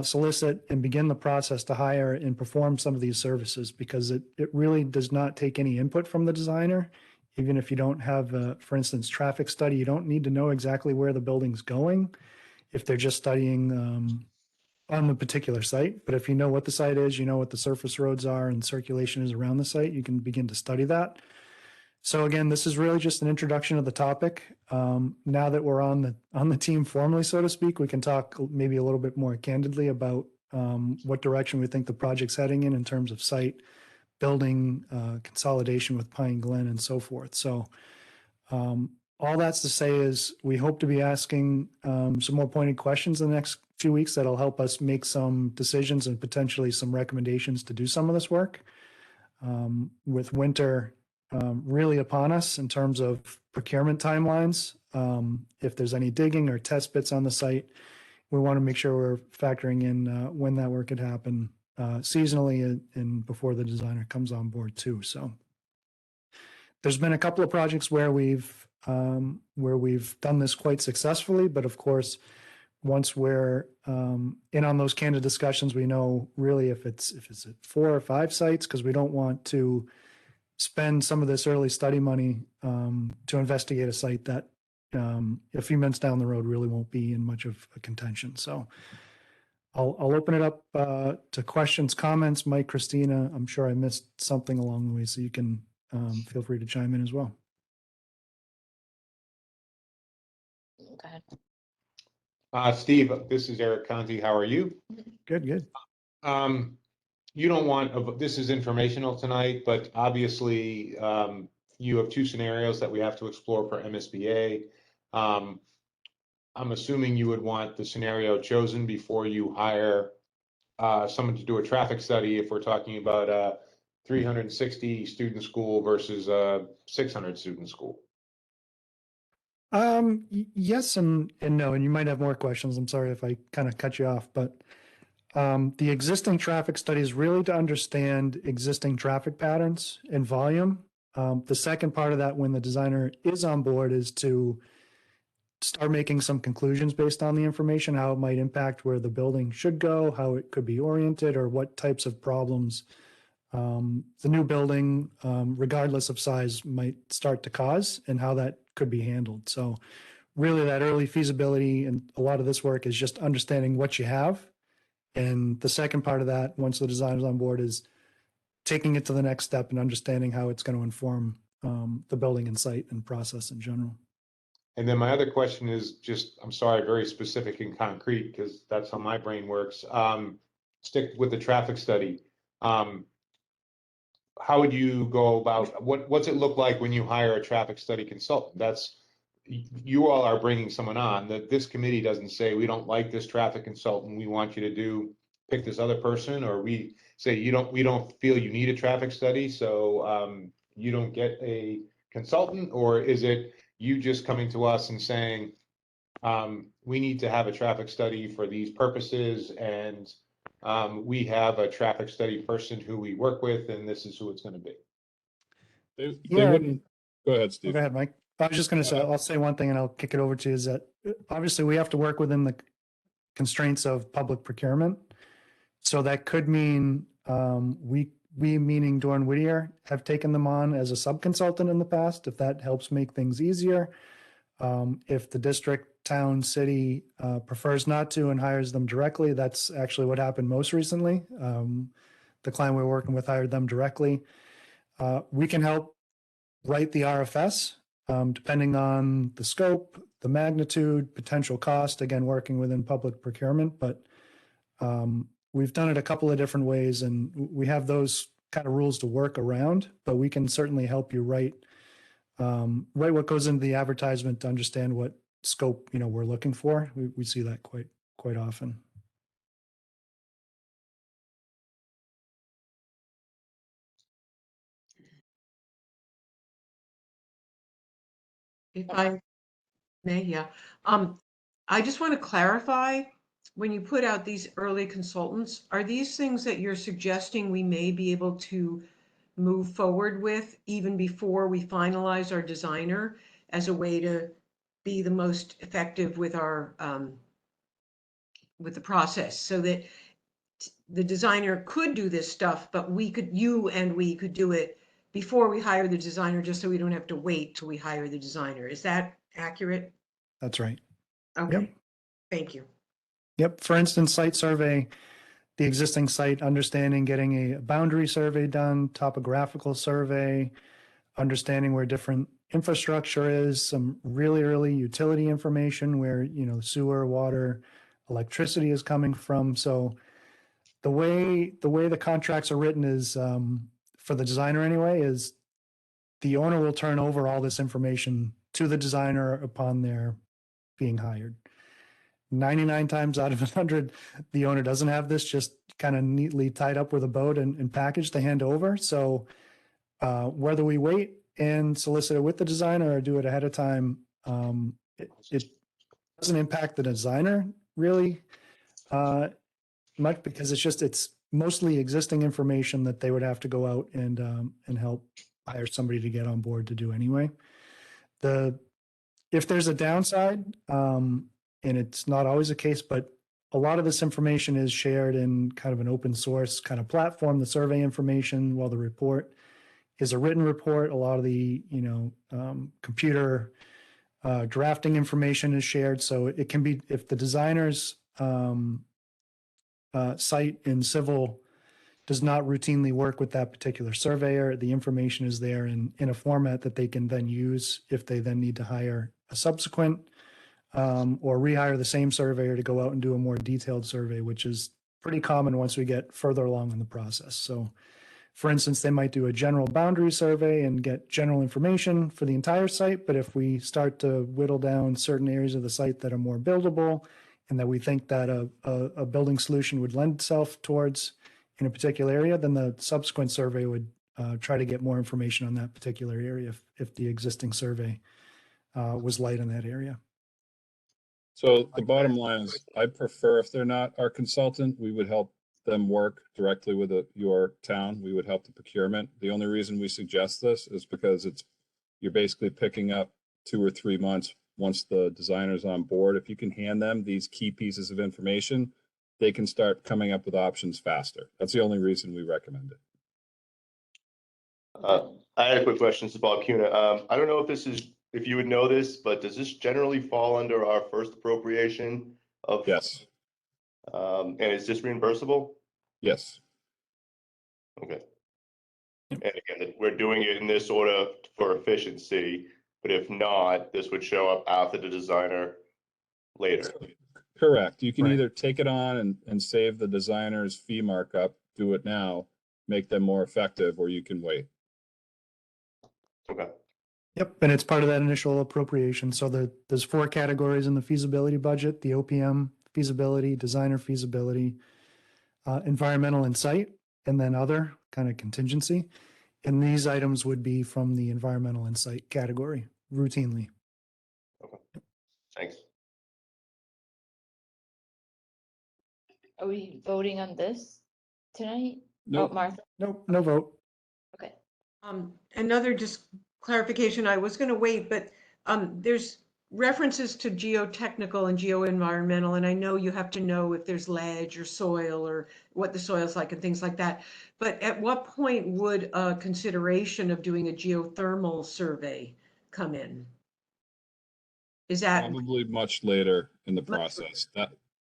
solicit and begin the process to hire and perform some of these services, because it really does not take any input from the designer. Even if you don't have, for instance, traffic study, you don't need to know exactly where the building's going if they're just studying on the particular site. But if you know what the site is, you know what the surface roads are and circulation is around the site, you can begin to study that. So again, this is really just an introduction of the topic. Now that we're on the team formally, so to speak, we can talk maybe a little bit more candidly about what direction we think the project's heading in terms of site, building, consolidation with Pine Glen and so forth. So all that's to say is we hope to be asking some more pointed questions in the next few weeks that'll help us make some decisions and potentially some recommendations to do some of this work. With winter really upon us in terms of procurement timelines, if there's any digging or test bits on the site, we want to make sure we're factoring in when that work could happen seasonally and before the designer comes on board too. So there's been a couple of projects where we've done this quite successfully, but of course, once we're in on those candid discussions, we know really if it's at 4 or 5 sites, because we don't want to spend some of this early study money to investigate a site that a few months down the road really won't be in much of a contention. So I'll open it up to questions, comments. Mike, Christina, I'm sure I missed something along the way, so you can feel free to chime in as well. Go ahead. Steve, this is Eric Conti. How are you? Good, good. You don't want, this is informational tonight, but obviously you have 2 scenarios that we have to explore for MSBA. I'm assuming you would want the scenario chosen before you hire someone to do a traffic study if we're talking about a 360 student school versus a 600 student school. Yes and no, and you might have more questions. I'm sorry if I kind of cut you off, but the existing traffic study is really to understand existing traffic patterns and volume. The second part of that, when the designer is on board, is to start making some conclusions based on the information, how it might impact where the building should go, how it could be oriented, or what types of problems the new building, regardless of size, might start to cause and how that could be handled. So really that early feasibility and a lot of this work is just understanding what you have. And the second part of that, once the designer's on board, is taking it to the next step and understanding how it's going to inform the building and site and process in general. And then my other question is just, I'm sorry, very specific and concrete, because that's how my brain works. Stick with the traffic study. How would you go about, what's it look like when you hire a traffic study consultant? That's, you all are bringing someone on, that this committee doesn't say, we don't like this traffic consultant, we want you to pick this other person, or we say, we don't feel you need a traffic study, so you don't get a consultant? Or is it you just coming to us and saying, we need to have a traffic study for these purposes, and we have a traffic study person who we work with, and this is who it's going to be? They wouldn't. Go ahead, Steve. Go ahead, Mike. I was just going to say, I'll say one thing and I'll kick it over to you, is that obviously we have to work within the constraints of public procurement. So that could mean we meaning Dorn Whittier, have taken them on as a sub-consultant in the past, if that helps make things easier. If the district, town, city prefers not to and hires them directly, that's actually what happened most recently. The client we're working with hired them directly. We can help write the RFS, depending on the scope, the magnitude, potential cost, again, working within public procurement, but we've done it a couple of different ways, and we have those kind of rules to work around, but we can certainly help you write what goes into the advertisement to understand what scope we're looking for. We see that quite often. If I may, yeah. I just want to clarify, when you put out these early consultants, are these things that you're suggesting we may be able to move forward with even before we finalize our designer, as a way to be the most effective with our with the process, so that the designer could do this stuff, but we could do it before we hire the designer, just so we don't have to wait till we hire the designer. Is that accurate? That's right. Okay. Yep. Thank you. Yep. For instance, site survey, the existing site, understanding, getting a boundary survey done, topographical survey, understanding where different infrastructure is, some really early utility information where, sewer, water, electricity is coming from. So the way the contracts are written is, for the designer anyway, is the owner will turn over all this information to the designer upon their being hired. 99 times out of 100, the owner doesn't have this just kind of neatly tied up with a bow and packaged to hand over. So whether we wait and solicit it with the designer or do it ahead of time, it doesn't impact the designer really much, because it's mostly existing information that they would have to go out and help hire somebody to get on board to do anyway. If there's a downside, and it's not always the case, but a lot of this information is shared in kind of an open source kind of platform, the survey information, while the report is a written report. A lot of the, computer drafting information is shared. So it can be, if the designer's site in civil does not routinely work with that particular surveyor, the information is there in a format that they can then use if they then need to hire a subsequent or rehire the same surveyor to go out and do a more detailed survey, which is pretty common once we get further along in the process. So for instance, they might do a general boundary survey and get general information for the entire site. But if we start to whittle down certain areas of the site that are more buildable and that we think that a building solution would lend itself towards in a particular area, then the subsequent survey would try to get more information on that particular area if the existing survey was light in that area. So the bottom line is, I prefer, if they're not our consultant, we would help them work directly with your town. We would help the procurement. The only reason we suggest this is because you're basically picking up 2 or 3 months once the designer's on board. If you can hand them these key pieces of information, they can start coming up with options faster. That's the only reason we recommend it. I had a quick question to Bob Cuna. I don't know if you would know this, but does this generally fall under our first appropriation of? Yes. And is this reimbursable? Yes. Okay. And again, we're doing it in this order for efficiency, but if not, this would show up after the designer later. Correct. You can either take it on and save the designer's fee markup, do it now, make them more effective, or you can wait. Okay. Yep, and it's part of that initial appropriation. So there's 4 categories in the feasibility budget: the OPM feasibility, designer feasibility, environmental and site, and then other kind of contingency. And these items would be from the environmental and site category routinely. Okay. Thanks. Are we voting on this tonight? Nope. Oh, Martha? Nope, no vote. Okay. Another just clarification, I was gonna wait, but there's references to geotechnical and geoenvironmental, and I know you have to know if there's ledge or soil or what the soil's like and things like that. But at what point would a consideration of doing a geothermal survey come in? Is that Probably much later in the process.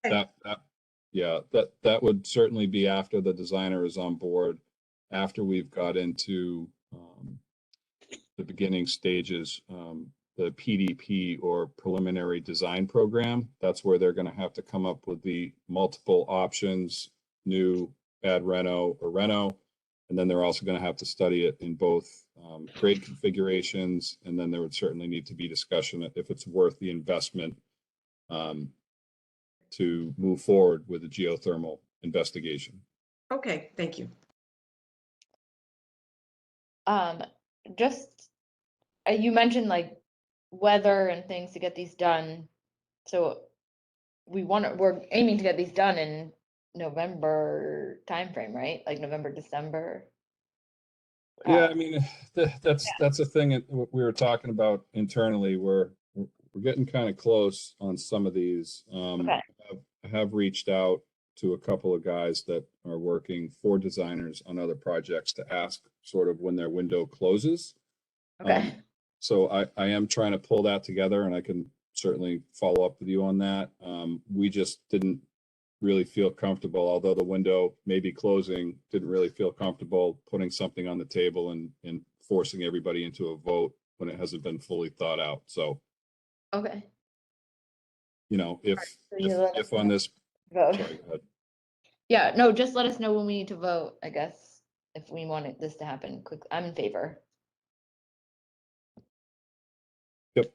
That would certainly be after the designer is on board, after we've got into the beginning stages, the PDP or preliminary design program. That's where they're going to have to come up with the multiple options, new, add reno or reno. And then they're also going to have to study it in both grade configurations. And then there would certainly need to be discussion if it's worth the investment to move forward with a geothermal investigation. okay? Thank you. Just you mentioned like weather and things to get these done. So we're aiming to get these done in November timeframe, right? Like November, December. Yeah, I mean, that's a thing that we were talking about internally. We're getting kind of close on some of these. Okay. I have reached out to a couple of guys that are working for designers on other projects to ask sort of when their window closes. Okay. So I am trying to pull that together, and I can certainly follow up with you on that. We just didn't really feel comfortable, although the window may be closing, didn't really feel comfortable putting something on the table and forcing everybody into a vote when it hasn't been fully thought out. So, Okay. you know, if, so you let us if on know. this, Vote. sorry, go ahead. Yeah, no, just let us know when we need to vote, I guess, if we want this to happen quick. I'm in favor. Yep.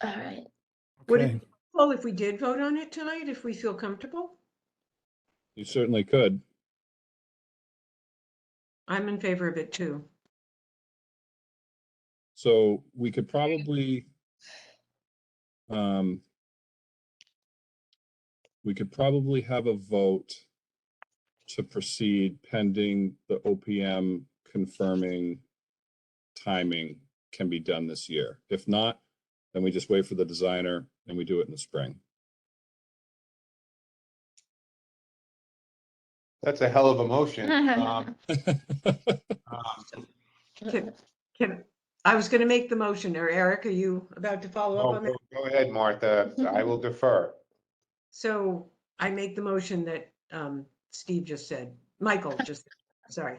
All right. Would it Okay. be helpful if we did vote on it tonight, if we feel comfortable? You certainly could. I'm in favor of it too. So we could probably, we could probably have a vote to proceed pending the OPM confirming timing can be done this year. If not, then we just wait for the designer and we do it in the spring. That's a hell of a motion. Can, I was gonna make the motion, or Eric, are you about to follow up No, on that? go ahead, Martha. I will defer. So I make the motion that Steve just said, Michael just, sorry.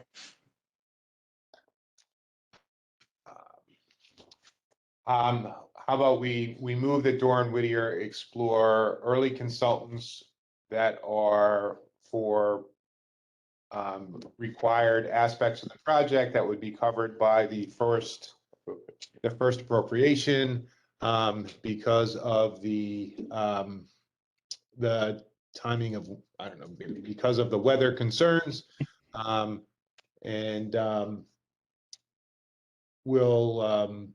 How about we move that Doran Whittier explore early consultants that are for required aspects of the project that would be covered by the first appropriation because of the timing of, I don't know, because of the weather concerns. We'll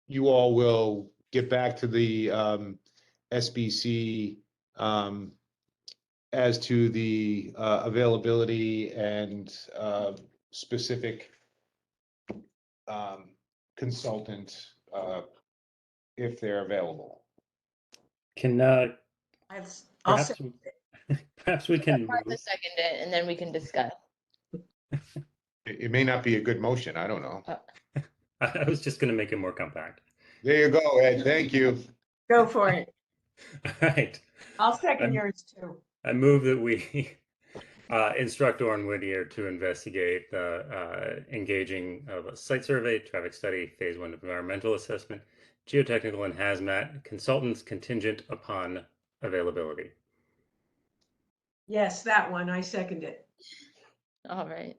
you all will get back to the SBC as to the availability and specific consultant if they're available. Can I'll perhaps say, perhaps we can Martha move. second it, and then we can discuss. It may not be a good motion. I don't know. I was just going to make it more compact. There you go, Ed. Thank you. go for it. All right. I'll second I'm- yours too. I move that we instruct Doran Whittier to investigate the engaging of a site survey, traffic study, phase 1 environmental assessment, geotechnical and hazmat consultants contingent upon availability. Yes, that one, I second it. All right.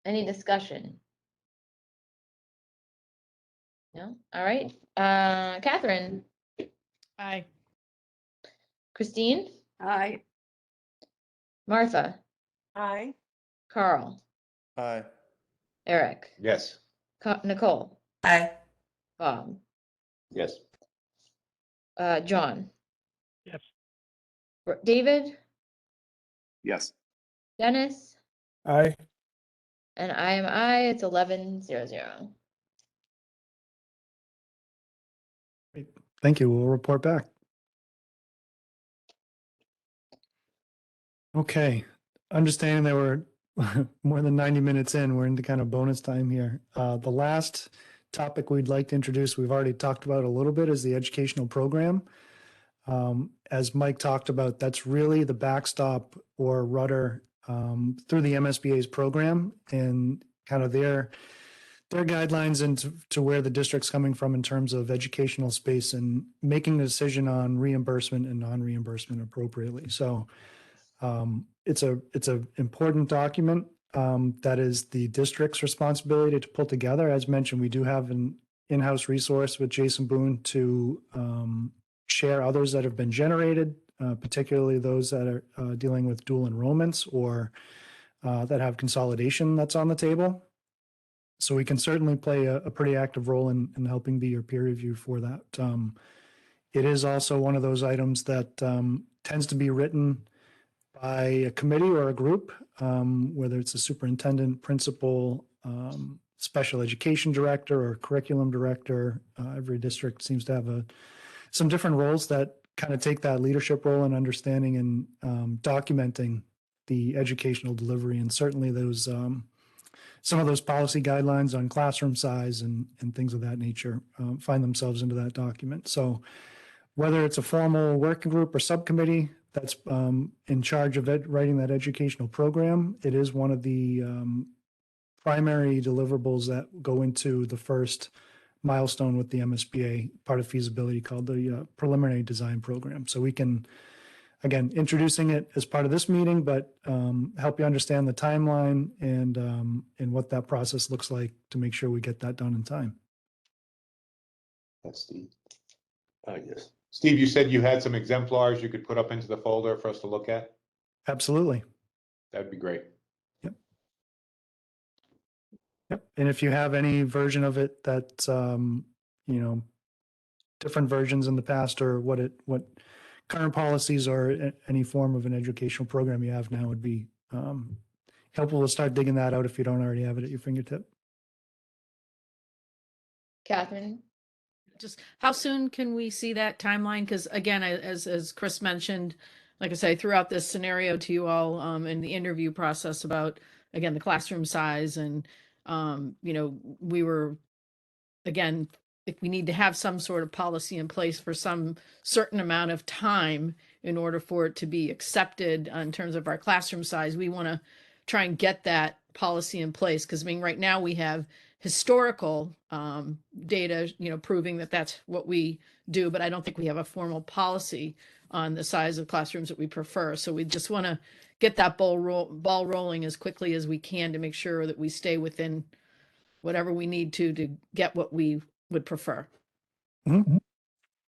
Any discussion? No? All right. Catherine, Aye. Christine, Aye. Martha, Aye. Carl, Aye. Eric, Yes. Nicole, Aye. Bob, Yes. John, Yes. David, Yes. Dennis, Aye. and I am I. It's 11:00. Thank you. We'll report back. Okay, understanding that we're more than 90 minutes in, we're into kind of bonus time here. The last topic we'd like to introduce, we've already talked about a little bit, is the educational program. As Mike talked about, that's really the backstop or rudder through the MSBA's program and kind of their guidelines into to where the district's coming from in terms of educational space and making a decision on reimbursement and non-reimbursement appropriately. So it's a important document that is the district's responsibility to pull together. As mentioned, we do have an in-house resource with Jason Boone to share others that have been generated, particularly those that are dealing with dual enrollments or that have consolidation that's on the table. So we can certainly play a pretty active role in helping be your peer review for that. It is also one of those items that tends to be written by a committee or a group, whether it's a superintendent, principal, special education director, or curriculum director. Every district seems to have some different roles that kind of take that leadership role in understanding and documenting the educational delivery. And certainly those some of those policy guidelines on classroom size and things of that nature find themselves into that document. So whether it's a formal working group or subcommittee, that's in charge of writing that educational program. It is one of the primary deliverables that go into the first milestone with the MSBA part of feasibility called the preliminary design program. So we can, again, introducing it as part of this meeting, but help you understand the timeline and what that process looks like to make sure we get that done in time. That's Steve. Yes. Steve, you said you had some exemplars you could put up into the folder for us to look at? Absolutely. That'd be great. Yep. And if you have any version of it that's, different versions in the past or what current policies or any form of an educational program you have now would be helpful to start digging that out if you don't already have it at your fingertip. Catherine? Just how soon can we see that timeline? Because again, as Chris mentioned, like I say, throughout this scenario to you all in the interview process about, again, the classroom size and, we were, again, if we need to have some sort of policy in place for some certain amount of time in order for it to be accepted in terms of our classroom size, we want to try and get that policy in place. Because I mean, right now we have historical data, proving that that's what we do, but I don't think we have a formal policy on the size of classrooms that we prefer. So we just want to get that ball rolling as quickly as we can to make sure that we stay within whatever we need to get what we would prefer. Mm-hmm.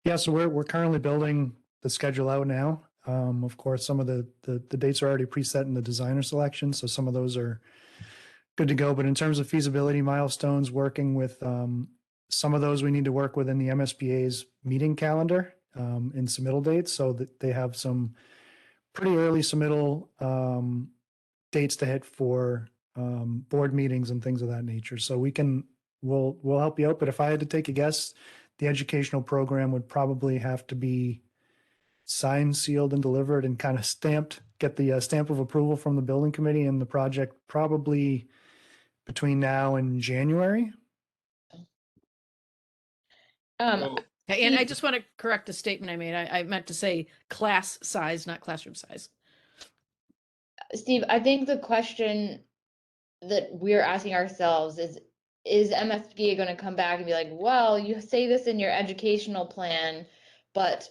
Yeah, so we're currently building the schedule out now. Of course, some of the dates are already preset in the designer selection, so some of those are good to go. But in terms of feasibility milestones, working with some of those we need to work within the MSBA's meeting calendar and submittal dates, so that they have some pretty early submittal dates to hit for board meetings and things of that nature. So we'll help you out. But if I had to take a guess, the educational program would probably have to be signed, sealed, and delivered and kind of stamped, get the stamp of approval from the building committee and the project probably between now and January. And I just want to correct a statement I made. I meant to say class size, not classroom size. Steve, I think the question that we're asking ourselves is MSBA going to come back and be like, well, you say this in your educational plan, but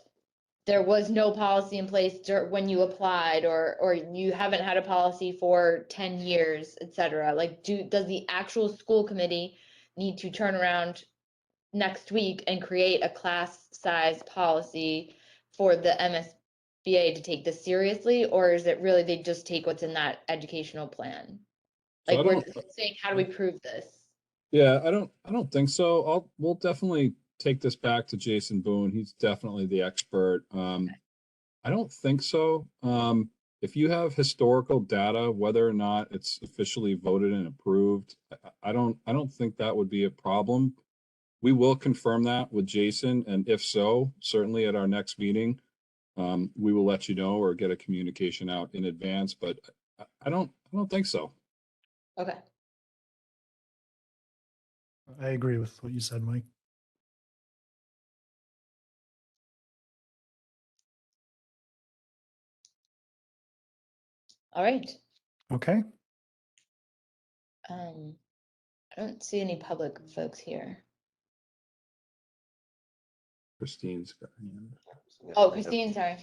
there was no policy in place when you applied, or you haven't had a policy for 10 years, et cetera. Like, does the actual school committee need to turn around next week and create a class size policy for the MSBA to take this seriously? Or is it really they just take what's in that educational plan? So Like, we're saying, how do we prove this? Yeah, I don't think so. We'll definitely take this back to Jason Boone. He's definitely the expert. I don't think so. If you have historical data, whether or not it's officially voted and approved, I don't think that would be a problem. We will confirm that with Jason, and if so, certainly at our next meeting, we will let you know or get a communication out in advance. But I don't think so. Okay. I agree with what you said, Mike. All right. Okay. I don't see any public folks here. Christine's got her hand. Oh, Christine, sorry.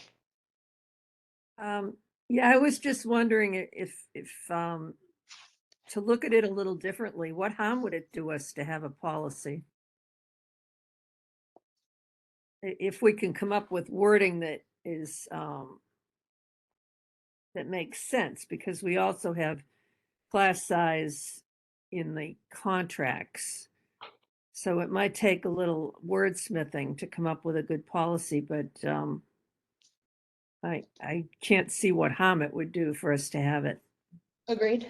Yeah, I was just wondering if to look at it a little differently, what harm would it do us to have a policy? If we can come up with wording that is that makes sense, because we also have class size in the contracts. So it might take a little wordsmithing to come up with a good policy, but I can't see what harm it would do for us to have it. Agreed.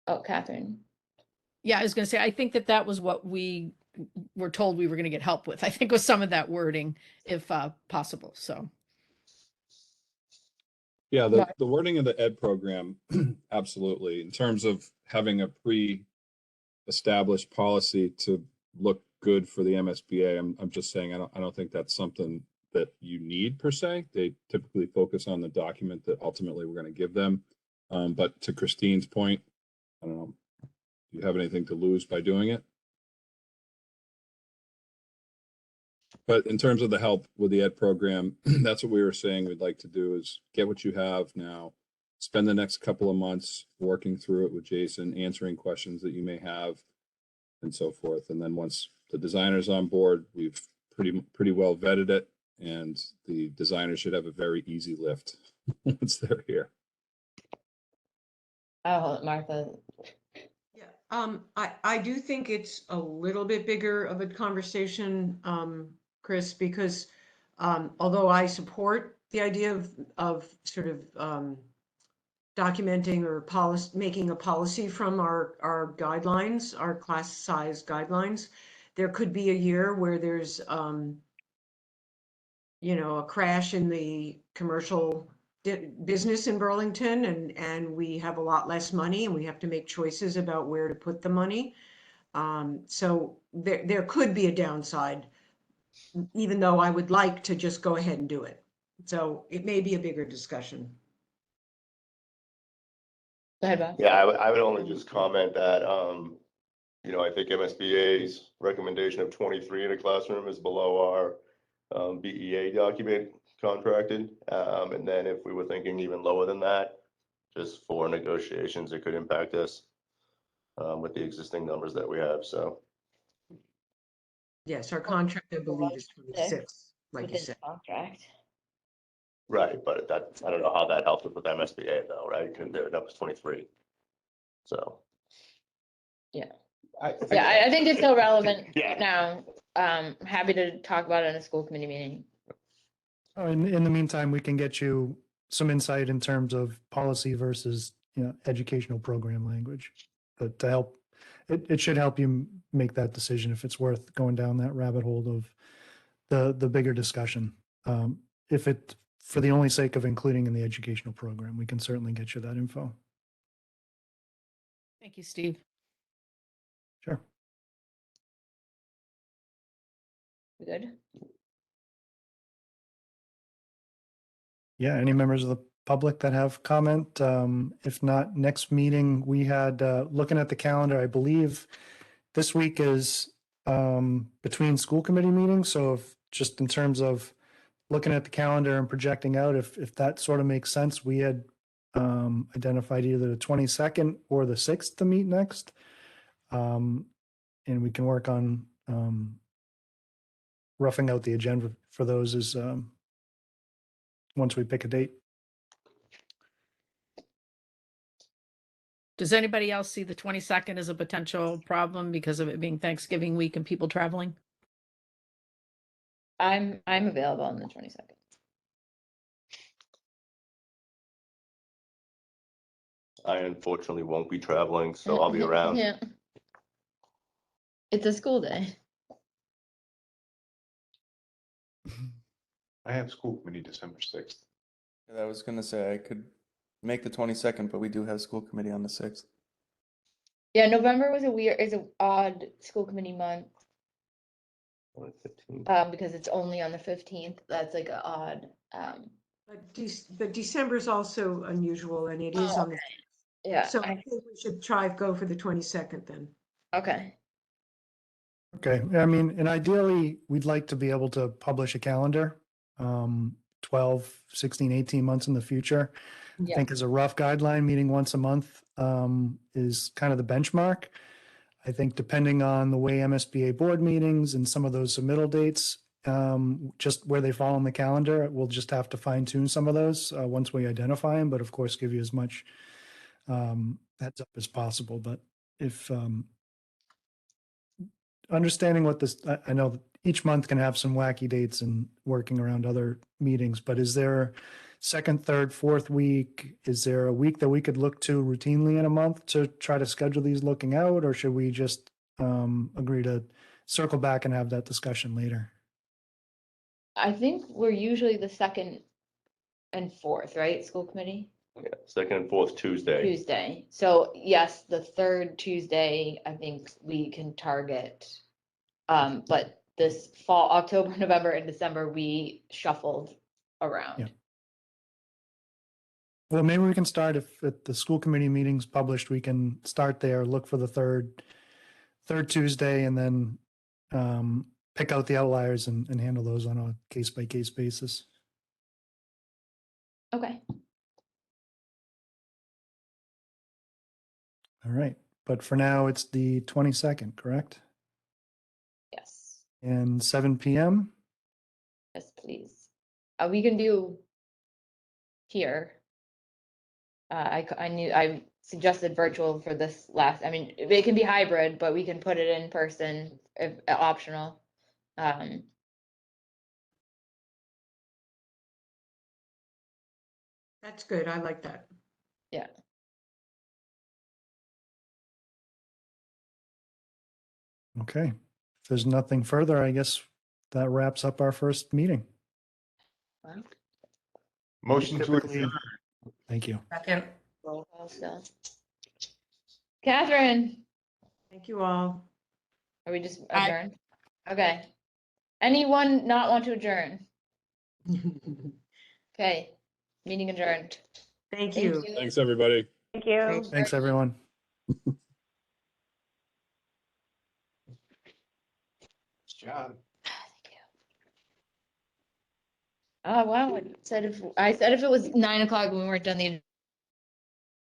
Oh, Catherine. Yeah, I was going to say, I think that was what we were told we were going to get help with. I think with some of that wording, if possible. So. Yeah, the wording of the ed program, absolutely. In terms of having a pre-established policy to look good for the MSBA. I'm just saying, I don't think that's something that you need per se. They typically focus on the document that ultimately we're going to give them. But to Christine's point, I don't know, do you have anything to lose by doing it? But in terms of the help with the ed program, that's what we were saying we'd like to do is get what you have now, spend the next couple of months working through it with Jason, answering questions that you may have and so forth. And then once the designer's on board, we've pretty well vetted it, and the designer should have a very easy lift once they're here. I'll let Martha. I do think it's a little bit bigger of a conversation, Chris, because although I support the idea of sort of documenting or making a policy from our guidelines, our class size guidelines, there could be a year where there's you know, a crash in the commercial business in Burlington, and we have a lot less money and we have to make choices about where to put the money. So there could be a downside, even though I would like to just go ahead and do it. So it may be a bigger discussion. Go ahead, Bob. Yeah, I would only just comment that, you know, I think MSBA's recommendation of 23 in a classroom is below our BEA document contracted. And then if we were thinking even lower than that, just for negotiations, it could impact us with the existing numbers that we have. So Yes, our contract, I believe, is 26, like you said. Contract. right, but that, I don't know how that helps with MSBA though, right? Because their number's 23. So Yeah. I think it's still relevant Yeah. now. Happy to talk about it in a school committee meeting. Oh, in the meantime, we can get you some insight in terms of policy versus, educational program language. But to help, it should help you make that decision if it's worth going down that rabbit hole of the bigger discussion. If it, for the only sake of including in the educational program, we can certainly get you that info. Thank you, Steve. Sure. We good? Yeah, any members of the public that have comment? If not, next meeting, we had, looking at the calendar, I believe this week is between school committee meetings. So if just in terms of looking at the calendar and projecting out, if that sort of makes sense, we had identified either the 22nd or the 6th to meet next. And we can work on roughing out the agenda for those as once we pick a date. Does anybody else see the 22nd as a potential problem because of it being Thanksgiving week and people traveling? I'm available on the 22nd. I unfortunately won't be traveling, so I'll be around. Yeah. It's a school day. I have school committee December 6th. I was gonna say I could make the 22nd, but we do have school committee on the 6th. Yeah, November was is an odd school committee month. Because it's only on the 15th. That's like an odd. But December is also unusual, and it is on the. Yeah. So I think we should go for the 22nd then. Okay. Okay, I mean, and ideally, we'd like to be able to publish a calendar 12, 16, 18 months in the future. I Yeah. think as a rough guideline, meeting once a month is kind of the benchmark. I think depending on the way MSBA board meetings and some of those submittal dates, just where they fall on the calendar, we'll just have to fine tune some of those once we identify them, but of course, give you as much heads up as possible. But if understanding what this, I know that each month can have some wacky dates and working around other meetings, but is there second, third, fourth week? Is there a week that we could look to routinely in a month to try to schedule these looking out, or should we just agree to circle back and have that discussion later? I think we're usually the second and fourth, right? School committee? Yeah, second and fourth Tuesday. Tuesday. So yes, the third Tuesday, I think we can target But this fall, October, November, and December, we shuffled around. Yeah. Well, maybe we can start if the school committee meeting's published, we can start there, look for the third Tuesday, and then pick out the outliers and handle those on a case-by-case basis. Okay. All right, but for now, it's the 22nd, correct? Yes. And 7 p.m.? Yes, please. We can do here. I suggested virtual for this last, I mean, it can be hybrid, but we can put it in person if optional. That's good. I like that. Yeah. Okay, if there's nothing further, I guess that wraps up our first meeting. Well, Motion to Typically- adjourn. Thank you. Second. roll call still. Catherine, Thank you all. are we just Aye. adjourned? Okay. Anyone not want to adjourn? Okay, meeting adjourned. Thank you. Thanks, everybody. Thank you. Thanks, everyone. Good job. Oh, wow. I said if it was 9 o'clock when we weren't done the